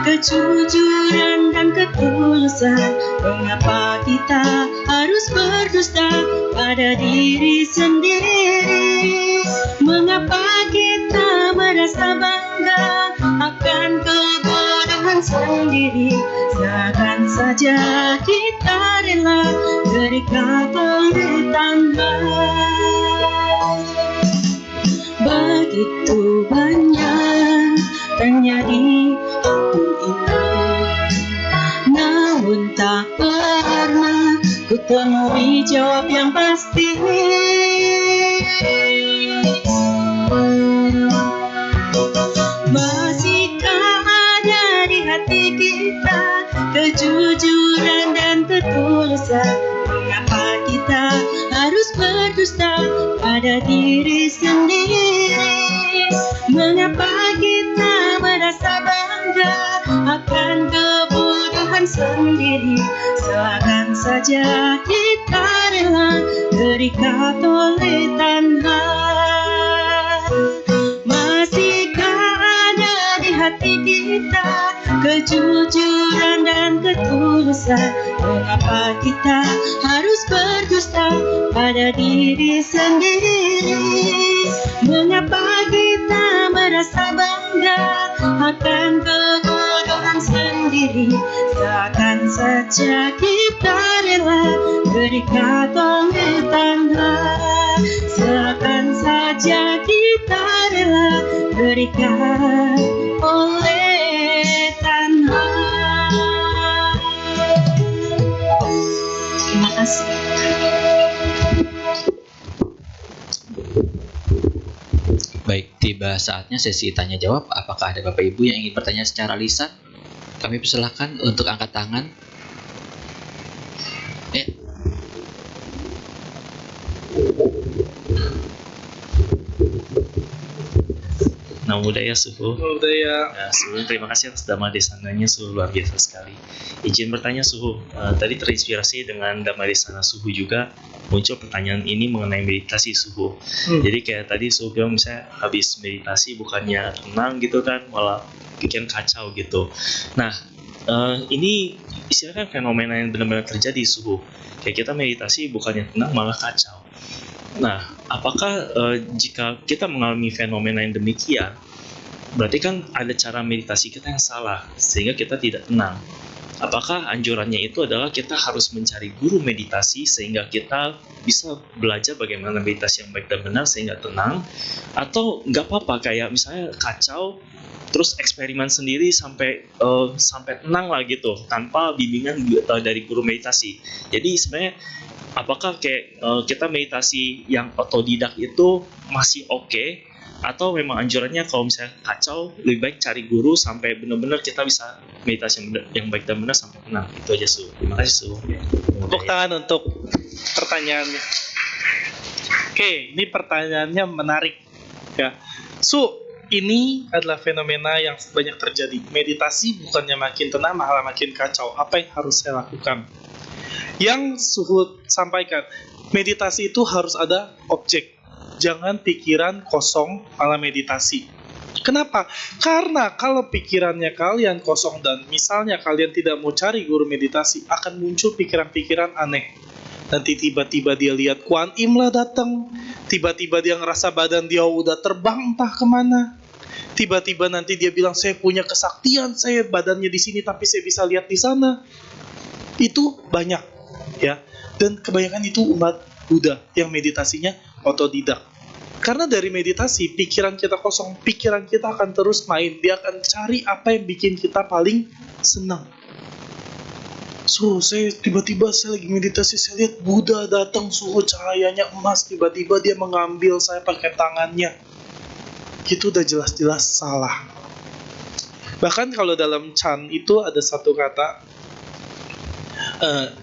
kejujuran dan ketulusan? Mengapa kita harus berdusta pada diri sendiri? Mengapa kita merasa bangga akan kebodohan sendiri? Seakan saja kita rela berikan tanda. Begitu banyak tanya di hati ini, namun tak pernah ku temui jawab yang pasti. Masihkah ada di hati kita kejujuran dan ketulusan? Mengapa kita harus berdusta pada diri sendiri? Mengapa kita merasa bangga akan kebodohan sendiri? Seakan saja kita rela terikat oleh tanha. Masihkah ada di hati kita kejujuran dan ketulusan? Mengapa kita harus berdusta pada diri sendiri? Mengapa kita merasa bangga akan kebodohan sendiri? Seakan saja kita rela terikat oleh tanha. Seakan saja kita rela terikat oleh tanha. Terima kasih. Baik, tiba saatnya sesi tanya jawab. Apakah ada Bapak Ibu yang ingin bertanya secara lisan? Kami persilahkan untuk angkat tangan. Ya. Namo Buddhaya Suhu. Budaya. Nah, Suhu, terima kasih atas Dhamma Desananya, Suhu, luar biasa sekali. Izin bertanya Suhu, tadi terinspirasi dengan Dhamma Desana Suhu juga muncul pertanyaan ini mengenai meditasi Suhu. Jadi kayak tadi Suhu bilang misalnya habis meditasi bukannya tenang gitu kan, malah bikin kacau gitu. Nah, ini istilahnya fenomena yang benar-benar terjadi Suhu. Kayak kita meditasi bukannya tenang malah kacau. Nah, apakah jika kita mengalami fenomena yang demikian, berarti kan ada cara meditasi kita yang salah, sehingga kita tidak tenang. Apakah anjurannya itu adalah kita harus mencari guru meditasi sehingga kita bisa belajar bagaimana meditasi yang baik dan benar sehingga tenang? Atau nggak apa-apa kayak misalnya kacau, terus eksperimen sendiri sampai tenang lah gitu, tanpa bimbingan dari guru meditasi. Jadi sebenarnya apakah kayak kita meditasi yang otodidak itu masih oke, atau memang anjurannya kalau misalnya kacau lebih baik cari guru sampai benar-benar kita bisa meditasi yang baik dan benar sampai tenang. Itu aja Su. Terima kasih Su. Tepuk tangan untuk pertanyaannya. Oke, ini pertanyaannya menarik ya. Ini adalah fenomena yang banyak terjadi. Meditasi bukannya makin tenang, malah makin kacau. Apa yang harus saya lakukan? Yang Suhu sampaikan, meditasi itu harus ada objek. Jangan pikiran kosong malah meditasi. Kenapa? Karena kalau pikirannya kalian kosong dan misalnya kalian tidak mau cari guru meditasi, akan muncul pikiran-pikiran aneh. Nanti tiba-tiba dia lihat Kuan Im lah datang, tiba-tiba dia ngerasa badan dia udah terbang entah kemana. Tiba-tiba nanti dia bilang saya punya kesaktian, saya badannya di sini tapi saya bisa lihat di sana. Itu banyak ya. Dan kebanyakan itu umat Buddha yang meditasinya otodidak. Karena dari meditasi pikiran kita kosong, pikiran kita akan terus main, dia akan cari apa yang bikin kita paling senang. Saya tiba-tiba saya lagi meditasi, saya lihat Buddha datang, cahayanya emas, tiba-tiba dia mengambil saya pakai tangannya. Itu udah jelas-jelas salah. Bahkan kalau dalam Chan itu ada satu kata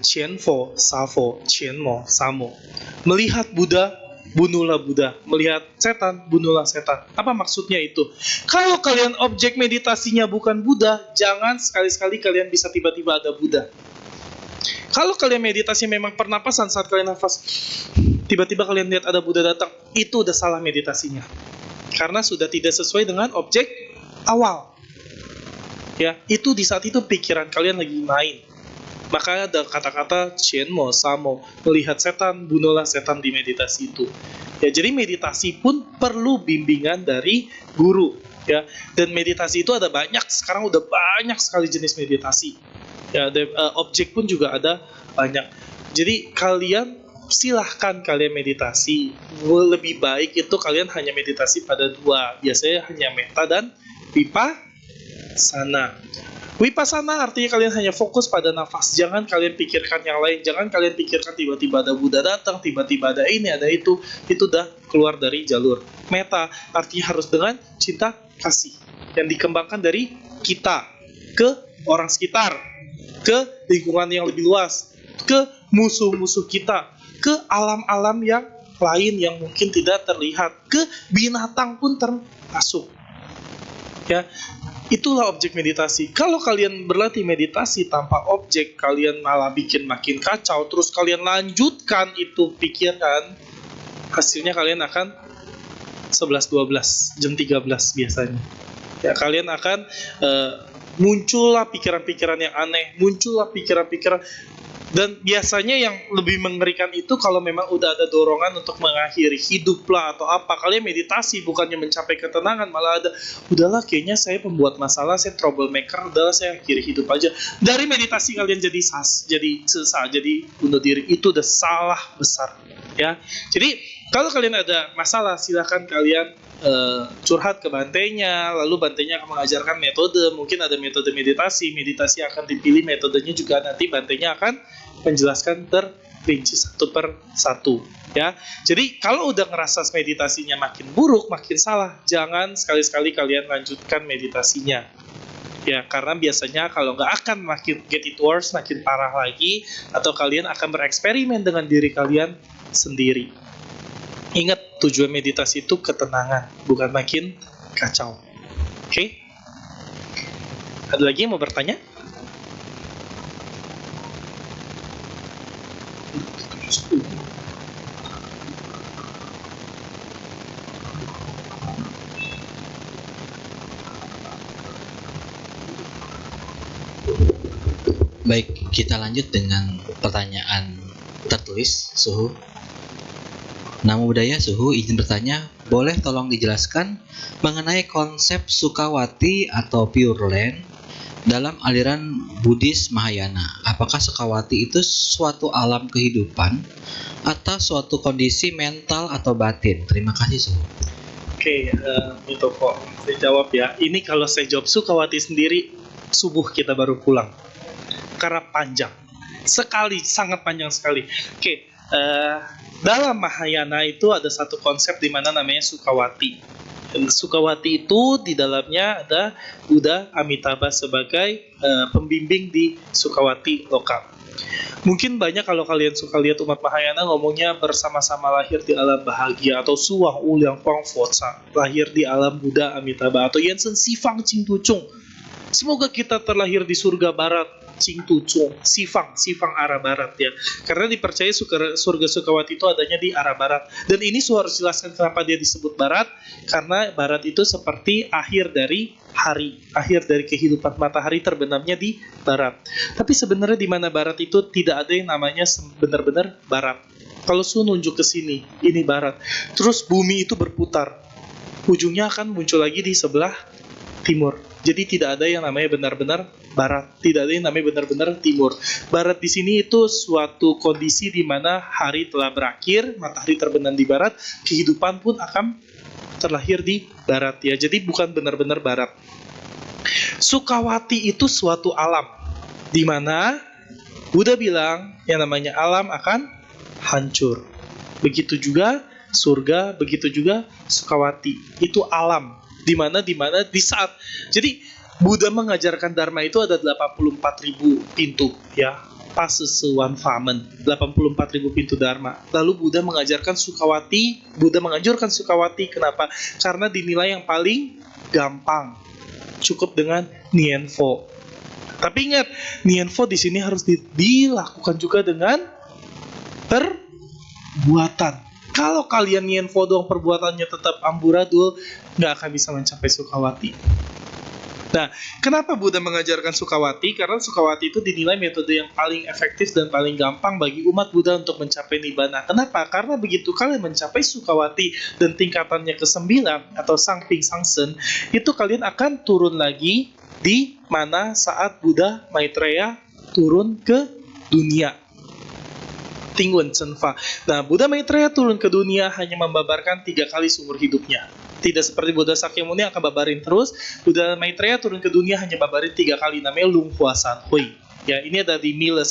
Qianfo, Safo, Qianmo, Samo. Melihat Buddha, bunuhlah Buddha. Melihat setan, bunuhlah setan. Apa maksudnya itu? Kalau kalian objek meditasinya bukan Buddha, jangan sekali-sekali kalian bisa tiba-tiba ada Buddha. Kalau kalian meditasi memang pernapasan, saat kalian nafas, tiba-tiba kalian lihat ada Buddha datang, itu udah salah meditasinya. Karena sudah tidak sesuai dengan objek awal. Ya, itu di saat itu pikiran kalian lagi main. Maka ada kata-kata Qianmo, Samo, melihat setan, bunuhlah setan di meditasi itu. Ya, jadi meditasi pun perlu bimbingan dari guru. Ya, dan meditasi itu ada banyak. Sekarang udah banyak sekali jenis meditasi. Ya, objek pun juga ada banyak. Jadi kalian silahkan kalian meditasi. Lebih baik itu kalian hanya meditasi pada dua. Biasanya hanya metta dan vipassana. Wipasana artinya kalian hanya fokus pada nafas. Jangan kalian pikirkan yang lain. Jangan kalian pikirkan tiba-tiba ada Buddha datang, tiba-tiba ada ini, ada itu. Itu udah keluar dari jalur. Meta artinya harus dengan cinta kasih yang dikembangkan dari kita ke orang sekitar, ke lingkungan yang lebih luas, ke musuh-musuh kita, ke alam-alam yang lain yang mungkin tidak terlihat, ke binatang pun termasuk. Ya, itulah objek meditasi. Kalau kalian berlatih meditasi tanpa objek, kalian malah bikin makin kacau, terus kalian lanjutkan itu pikiran, hasilnya kalian akan 11-12, jam 13 biasanya. Ya, kalian akan muncullah pikiran-pikiran yang aneh, muncullah pikiran-pikiran. Dan biasanya yang lebih mengerikan itu kalau memang udah ada dorongan untuk mengakhiri hidup lah atau apa. Kalian meditasi bukannya mencapai ketenangan, malah ada, udahlah kayaknya saya pembuat masalah, saya troublemaker, udahlah saya akhiri hidup aja. Dari meditasi kalian jadi sesat, jadi bunuh diri. Itu udah salah besar, ya. Jadi kalau kalian ada masalah, silakan kalian curhat ke bantainya, lalu bantainya akan mengajarkan metode. Mungkin ada metode meditasi akan dipilih, metodenya juga nanti bantainya akan menjelaskan terperinci satu per satu, ya. Jadi kalau udah ngerasa meditasinya makin buruk, makin salah, jangan sekali-sekali kalian lanjutkan meditasinya, ya, karena biasanya kalau nggak akan makin get it worse, makin parah lagi, atau kalian akan bereksperimen dengan diri kalian sendiri. Ingat, tujuan meditasi itu ketenangan, bukan makin kacau. Oke? Ada lagi yang mau bertanya? Baik, kita lanjut dengan pertanyaan tertulis, Suhu. Namo Buddhaya, Suhu izin bertanya, boleh tolong dijelaskan mengenai konsep Sukawati atau Pure Land dalam aliran Buddhis Mahayana? Apakah Sukawati itu suatu alam kehidupan atau suatu kondisi mental atau batin? Terima kasih, Suhu. Oke, itu kok saya jawab ya. Ini kalau saya jawab Sukawati sendiri, subuh kita baru pulang. Karena panjang sekali, sangat panjang sekali. Oke, dalam Mahayana itu ada satu konsep di mana namanya Sukawati. Dan Sukawati itu di dalamnya ada Buddha Amitabha sebagai pembimbing di Sukawati lokal. Mungkin banyak kalau kalian suka lihat umat Mahayana ngomongnya bersama-sama lahir di alam bahagia atau Suwang Ulyang Pang Fotsa, lahir di alam Buddha Amitabha atau Yansen Sifang Ching Tucung. Semoga kita terlahir di surga barat, Ching Tucung, Sifang arah barat, ya. Karena dipercaya surga Sukawati itu adanya di arah barat. Dan ini harus jelaskan kenapa dia disebut barat, karena barat itu seperti akhir dari hari, akhir dari kehidupan, matahari terbenamnya di barat. Tapi sebenarnya di mana barat itu tidak ada yang namanya benar-benar barat. Kalau Su nunjuk ke sini, ini barat. Terus bumi itu berputar. Ujungnya akan muncul lagi di sebelah timur. Jadi tidak ada yang namanya benar-benar barat, tidak ada yang namanya benar-benar timur. Barat di sini itu suatu kondisi di mana hari telah berakhir, matahari terbenam di barat, kehidupan pun akan terlahir di barat, ya. Jadi bukan benar-benar barat. Sukawati itu suatu alam di mana Buddha bilang yang namanya alam akan hancur. Begitu juga surga, begitu juga Sukawati. Itu alam di mana di saat, jadi Buddha mengajarkan Dharma itu ada 84.000 pintu, ya, Pasesuan Famen, 84.000 pintu Dharma. Lalu Buddha mengajarkan Sukawati, Buddha menganjurkan Sukawati, kenapa? Karena dinilai yang paling gampang, cukup dengan Nienfo. Tapi ingat, Nienfo di sini harus dilakukan juga dengan perbuatan. Kalau kalian Nienfo doang perbuatannya tetap amburadul, nggak akan bisa mencapai Sukawati. Nah, kenapa Buddha mengajarkan Sukawati? Karena Sukawati itu dinilai metode yang paling efektif dan paling gampang bagi umat Buddha untuk mencapai Nibbana. Kenapa? Karena begitu kalian mencapai Sukawati dan tingkatannya ke-9 atau Sangping Sangsen, itu kalian akan turun lagi di mana saat Buddha Maitreya turun ke dunia. Tingun Senfa. Nah, Buddha Maitreya turun ke dunia hanya membabarkan 3 kali seumur hidupnya. Tidak seperti Buddha Sakyamuni yang akan babarin terus. Buddha Maitreya turun ke dunia hanya babarin 3 kali, namanya Lung Hua San Hui. Ya, ini ada di Mila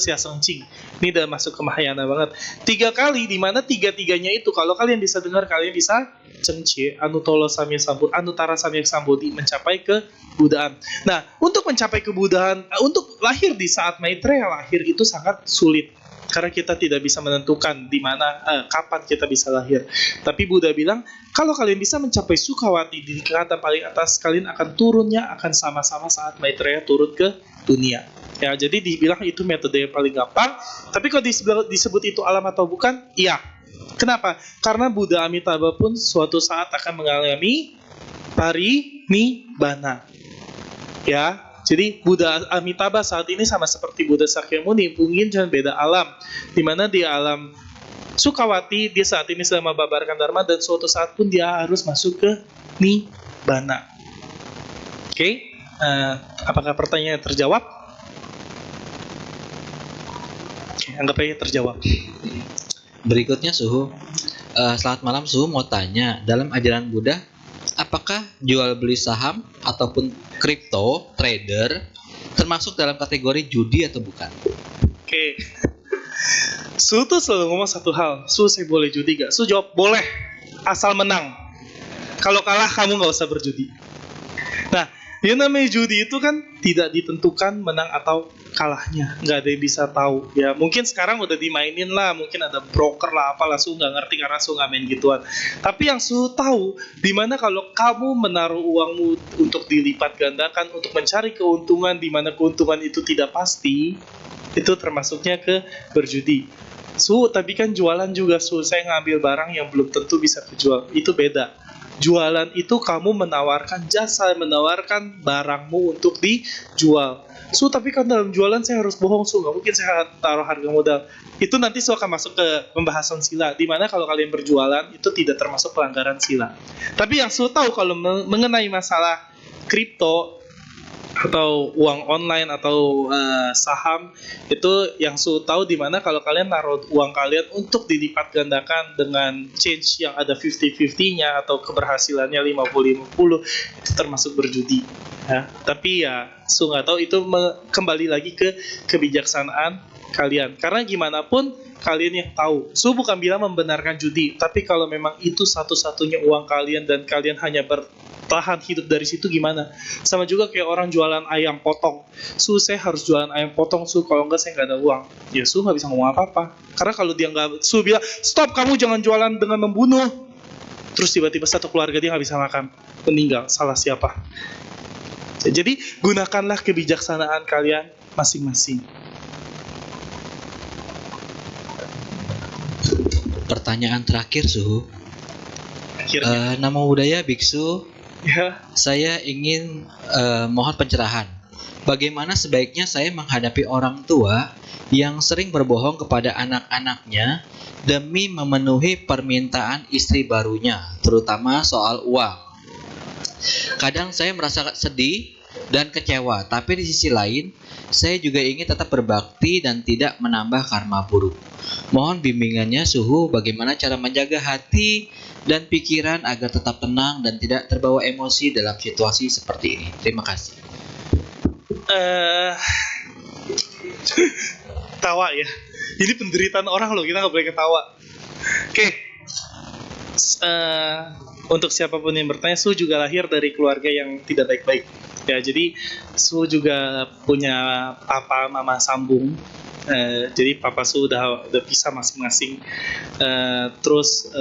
Sia Seng Ching. Ini udah masuk ke Mahayana banget. 3 kali, di mana 3-3-nya itu kalau kalian bisa dengar, kalian bisa Cengcie, Anutara Samyak Sambodhi, mencapai ke Buddhaan. Nah, untuk mencapai kebuddhaan, untuk lahir di saat Maitreya lahir itu sangat sulit. Karena kita tidak bisa menentukan di mana, kapan kita bisa lahir. Tapi Buddha bilang, kalau kalian bisa mencapai Sukawati di tingkatan paling atas, kalian akan turunnya akan sama-sama saat Maitreya turun ke dunia. Ya, jadi dibilang itu metode yang paling gampang. Tapi kalau disebut itu alam atau bukan, iya. Kenapa? Karena Buddha Amitabha pun suatu saat akan mengalami parinibbana. Ya, jadi Buddha Amitabha saat ini sama seperti Buddha Sakyamuni, mungkin jangan beda alam. Di mana di alam Sukawati dia saat ini sedang membabarkan dharma, dan suatu saat pun dia harus masuk ke nibbana. Oke, apakah pertanyaannya terjawab? Oke, anggap aja terjawab. Berikutnya Suhu, selamat malam Suhu, mau tanya, dalam ajaran Buddha, apakah jual beli saham ataupun kripto trader termasuk dalam kategori judi atau bukan? Oke. Su tuh selalu ngomong satu hal, Su, saya boleh judi gak? Su jawab, boleh, asal menang. Kalau kalah kamu gak usah berjudi. Nah, yang namanya judi itu kan tidak ditentukan menang atau kalahnya, nggak ada yang bisa tahu. Ya mungkin sekarang udah dimainin lah, mungkin ada broker lah, apalah, Su nggak ngerti karena Su nggak main gituan. Tapi yang Su tahu, dimana kalau kamu menaruh uangmu untuk dilipat gandakan, untuk mencari keuntungan, dimana keuntungan itu tidak pasti, itu termasuknya ke berjudi. Su, tapi kan jualan juga, Su, saya ngambil barang yang belum tentu bisa kejual, itu beda. Jualan itu kamu menawarkan jasa, menawarkan barangmu untuk dijual. Su, tapi kan dalam jualan saya harus bohong, Su, nggak mungkin saya taruh harga modal. Itu nanti Su akan masuk ke pembahasan sila, dimana kalau kalian berjualan itu tidak termasuk pelanggaran sila. Tapi yang Su tahu kalau mengenai masalah kripto atau uang online atau saham, itu yang Su tahu dimana kalau kalian naruh uang kalian untuk dilipat gandakan dengan change yang ada 50-50-nya atau keberhasilannya 50-50, itu termasuk berjudi. Ya, tapi ya Su nggak tahu, itu kembali lagi ke kebijaksanaan kalian. Karena gimana pun kalian yang tahu. Su bukan bilang membenarkan judi, tapi kalau memang itu satu-satunya uang kalian dan kalian hanya bertahan hidup dari situ, gimana? Sama juga kayak orang jualan ayam potong. Su, saya harus jualan ayam potong, Su, kalau enggak saya nggak ada uang. Ya Su nggak bisa ngomong apa-apa. Karena kalau dia nggak, Su bilang, stop, kamu jangan jualan dengan membunuh. Terus tiba-tiba satu keluarga dia nggak bisa makan, meninggal. Salah siapa? Jadi gunakanlah kebijaksanaan kalian masing-masing. Pertanyaan terakhir Suhu, Akhirnya. nama budaya biksu, Ya. saya ingin mohon pencerahan. Bagaimana sebaiknya saya menghadapi orang tua yang sering berbohong kepada anak-anaknya demi memenuhi permintaan istri barunya, terutama soal uang. Kadang saya merasa sedih dan kecewa, tapi di sisi lain, saya juga ingin tetap berbakti dan tidak menambah karma buruk. Mohon bimbingannya Suhu, bagaimana cara menjaga hati dan pikiran agar tetap tenang dan tidak terbawa emosi dalam situasi seperti ini. Terima kasih. Tawa ya. Ini penderitaan orang loh, kita nggak boleh ketawa. Oke. Untuk siapapun yang bertanya, Su juga lahir dari keluarga yang tidak baik-baik. Ya, jadi Su juga punya papa mama sambung. Jadi papa Su udah pisah masing-masing. Terus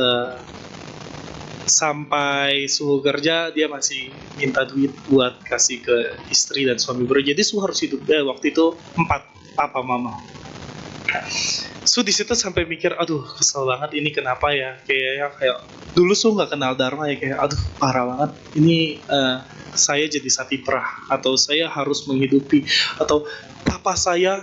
sampai Su kerja, dia masih minta duit buat kasih ke istri dan suami baru. Jadi Su harus hidup waktu itu 4 papa mama. Su di situ sampai mikir, aduh kesel banget ini, kenapa ya, kayak dulu Su nggak kenal Dharma ya, kayak aduh parah banget ini, saya jadi satiprah atau saya harus menghidupi, atau papa saya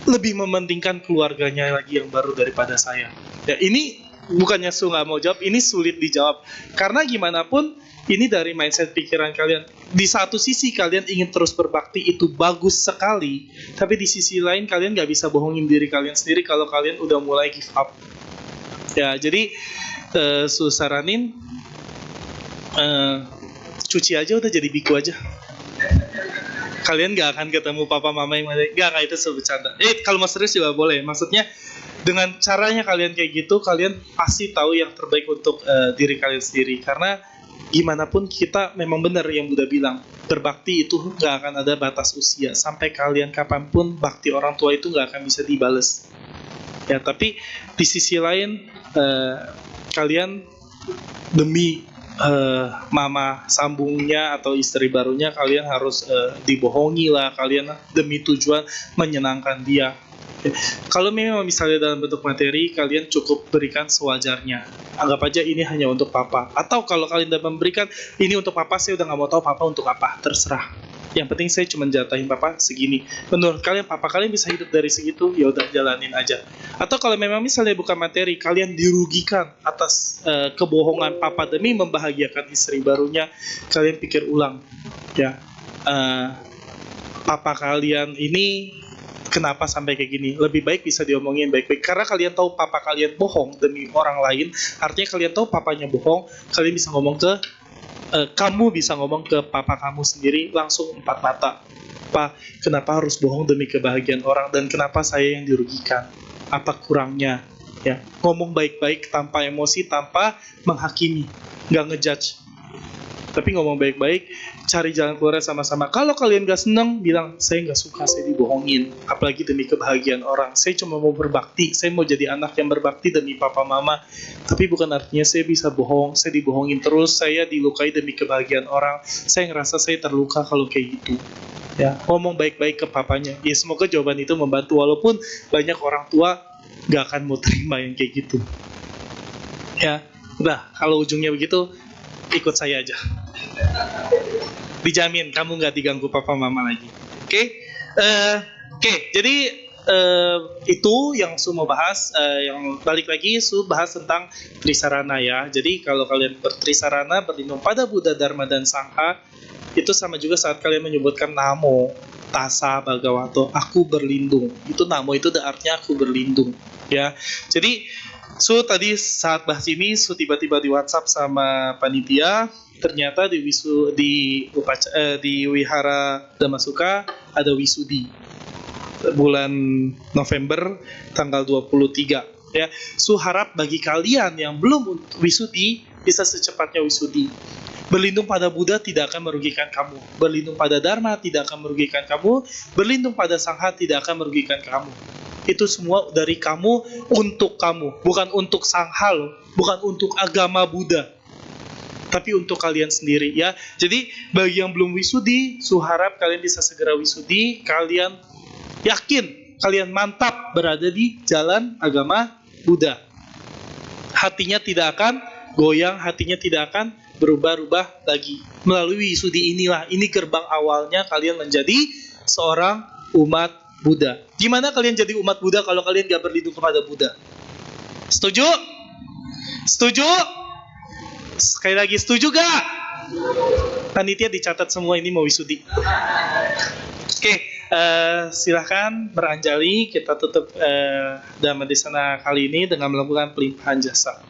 lebih mementingkan keluarganya lagi yang baru daripada saya. Ya ini bukannya Su nggak mau jawab, ini sulit dijawab karena gimana pun ini dari mindset pikiran kalian. Di satu sisi kalian ingin terus berbakti, itu bagus sekali, tapi di sisi lain kalian nggak bisa bohongin diri kalian sendiri kalau kalian udah mulai give up. Ya jadi Su saranin cuci aja udah jadi biku aja. Kalian gak akan ketemu papa mama yang mana. Gak, itu bercanda. Kalau mau serius juga boleh. Maksudnya dengan caranya kalian kayak gitu, kalian pasti tahu yang terbaik untuk diri kalian sendiri. Karena gimana pun kita memang benar yang Buddha bilang, berbakti itu gak akan ada batas usia. Sampai kalian kapanpun bakti orang tua itu gak akan bisa dibales. Ya, tapi di sisi lain kalian demi mama sambungnya atau istri barunya, kalian harus dibohongi lah, kalian demi tujuan menyenangkan dia. Kalau memang misalnya dalam bentuk materi, kalian cukup berikan sewajarnya. Anggap aja ini hanya untuk papa. Atau kalau kalian udah memberikan ini untuk papa, saya udah gak mau tahu papa untuk apa, terserah. Yang penting saya cuma jatahin papa segini. Menurut kalian papa kalian bisa hidup dari segitu, ya udah jalanin aja. Atau kalau memang misalnya bukan materi, kalian dirugikan atas kebohongan papa demi membahagiakan istri barunya, kalian pikir ulang, ya. Papa kalian ini kenapa sampai kayak gini? Lebih baik bisa diomongin baik-baik. Karena kalian tahu papa kalian bohong demi orang lain, artinya kalian tahu papanya bohong, kalian bisa ngomong ke kamu bisa ngomong ke papa kamu sendiri langsung empat mata. Pak, kenapa harus bohong demi kebahagiaan orang, dan kenapa saya yang dirugikan? Apa kurangnya? Ya, ngomong baik-baik tanpa emosi, tanpa menghakimi, nggak ngejudge. Tapi ngomong baik-baik, cari jalan keluar sama-sama. Kalau kalian gak seneng, bilang, saya gak suka, saya dibohongin. Apalagi demi kebahagiaan orang. Saya cuma mau berbakti, saya mau jadi anak yang berbakti demi papa mama. Tapi bukan artinya saya bisa bohong, saya dibohongin terus, saya dilukai demi kebahagiaan orang. Saya ngerasa saya terluka kalau kayak gitu. Ya, ngomong baik-baik ke papanya. Ya, semoga jawaban itu membantu, walaupun banyak orang tua gak akan mau terima yang kayak gitu. Ya, udah, kalau ujungnya begitu, ikut saya aja. Dijamin kamu nggak diganggu papa mama lagi. Oke? Jadi itu yang Su mau bahas. Yang balik lagi Su bahas tentang Trisarana ya. Jadi kalau kalian bertrisarana, berlindung pada Buddha, Dharma, dan Sangha, itu sama juga saat kalian menyebutkan Namo Tassa Bhagavato, aku berlindung. Itu Namo itu artinya aku berlindung, ya. Jadi Su tadi saat bahas ini, Su tiba-tiba di WhatsApp sama panitia. Ternyata di Wihara Dhammasuka ada wisudi bulan November tanggal 23, ya. Su harap bagi kalian yang belum wisudi bisa secepatnya wisudi. Berlindung pada Buddha tidak akan merugikan kamu. Berlindung pada Dharma tidak akan merugikan kamu. Berlindung pada Sangha tidak akan merugikan kamu. Itu semua dari kamu untuk kamu, bukan untuk Sangha loh, bukan untuk agama Buddha, tapi untuk kalian sendiri, ya. Jadi bagi yang belum wisudi, Su harap kalian bisa segera wisudi. Kalian yakin, kalian mantap berada di jalan agama Buddha. Hatinya tidak akan goyang, hatinya tidak akan berubah-ubah lagi. Melalui wisudi inilah, ini gerbang awalnya kalian menjadi seorang umat Buddha. Gimana kalian jadi umat Buddha kalau kalian gak berlindung kepada Buddha? Setuju? Setuju? Sekali lagi, setuju gak? Panitia dicatat semua ini mau wisudi. Oke, silahkan beranjali. Kita tutup Dhammadesana kali ini dengan melakukan pelimpahan jasa.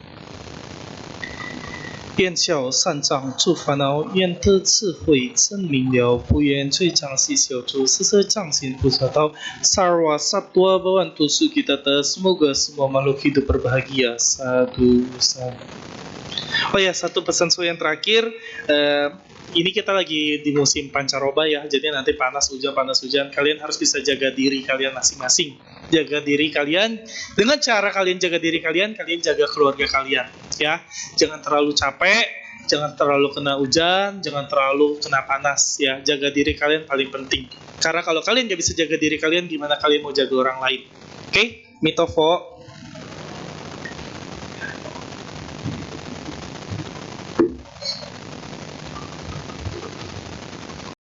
愿效善长诸烦恼，愿得智慧真明了，不愿罪障悉消除，世世障心菩萨道。Sarwa satwa bhavantu sukhitata, semoga semua makhluk hidup berbahagia. Sadu sadu. Oh ya, satu pesan Su yang terakhir, ini kita lagi di musim pancaroba ya, jadi nanti panas hujan, kalian harus bisa jaga diri kalian masing-masing. Jaga diri kalian, dengan cara kalian jaga diri kalian jaga keluarga kalian, ya. Jangan terlalu capek, jangan terlalu kena hujan, jangan terlalu kena panas, ya. Jaga diri kalian paling penting. Karena kalau kalian gak bisa jaga diri kalian, gimana kalian mau jaga orang lain? Oke? Mitofo.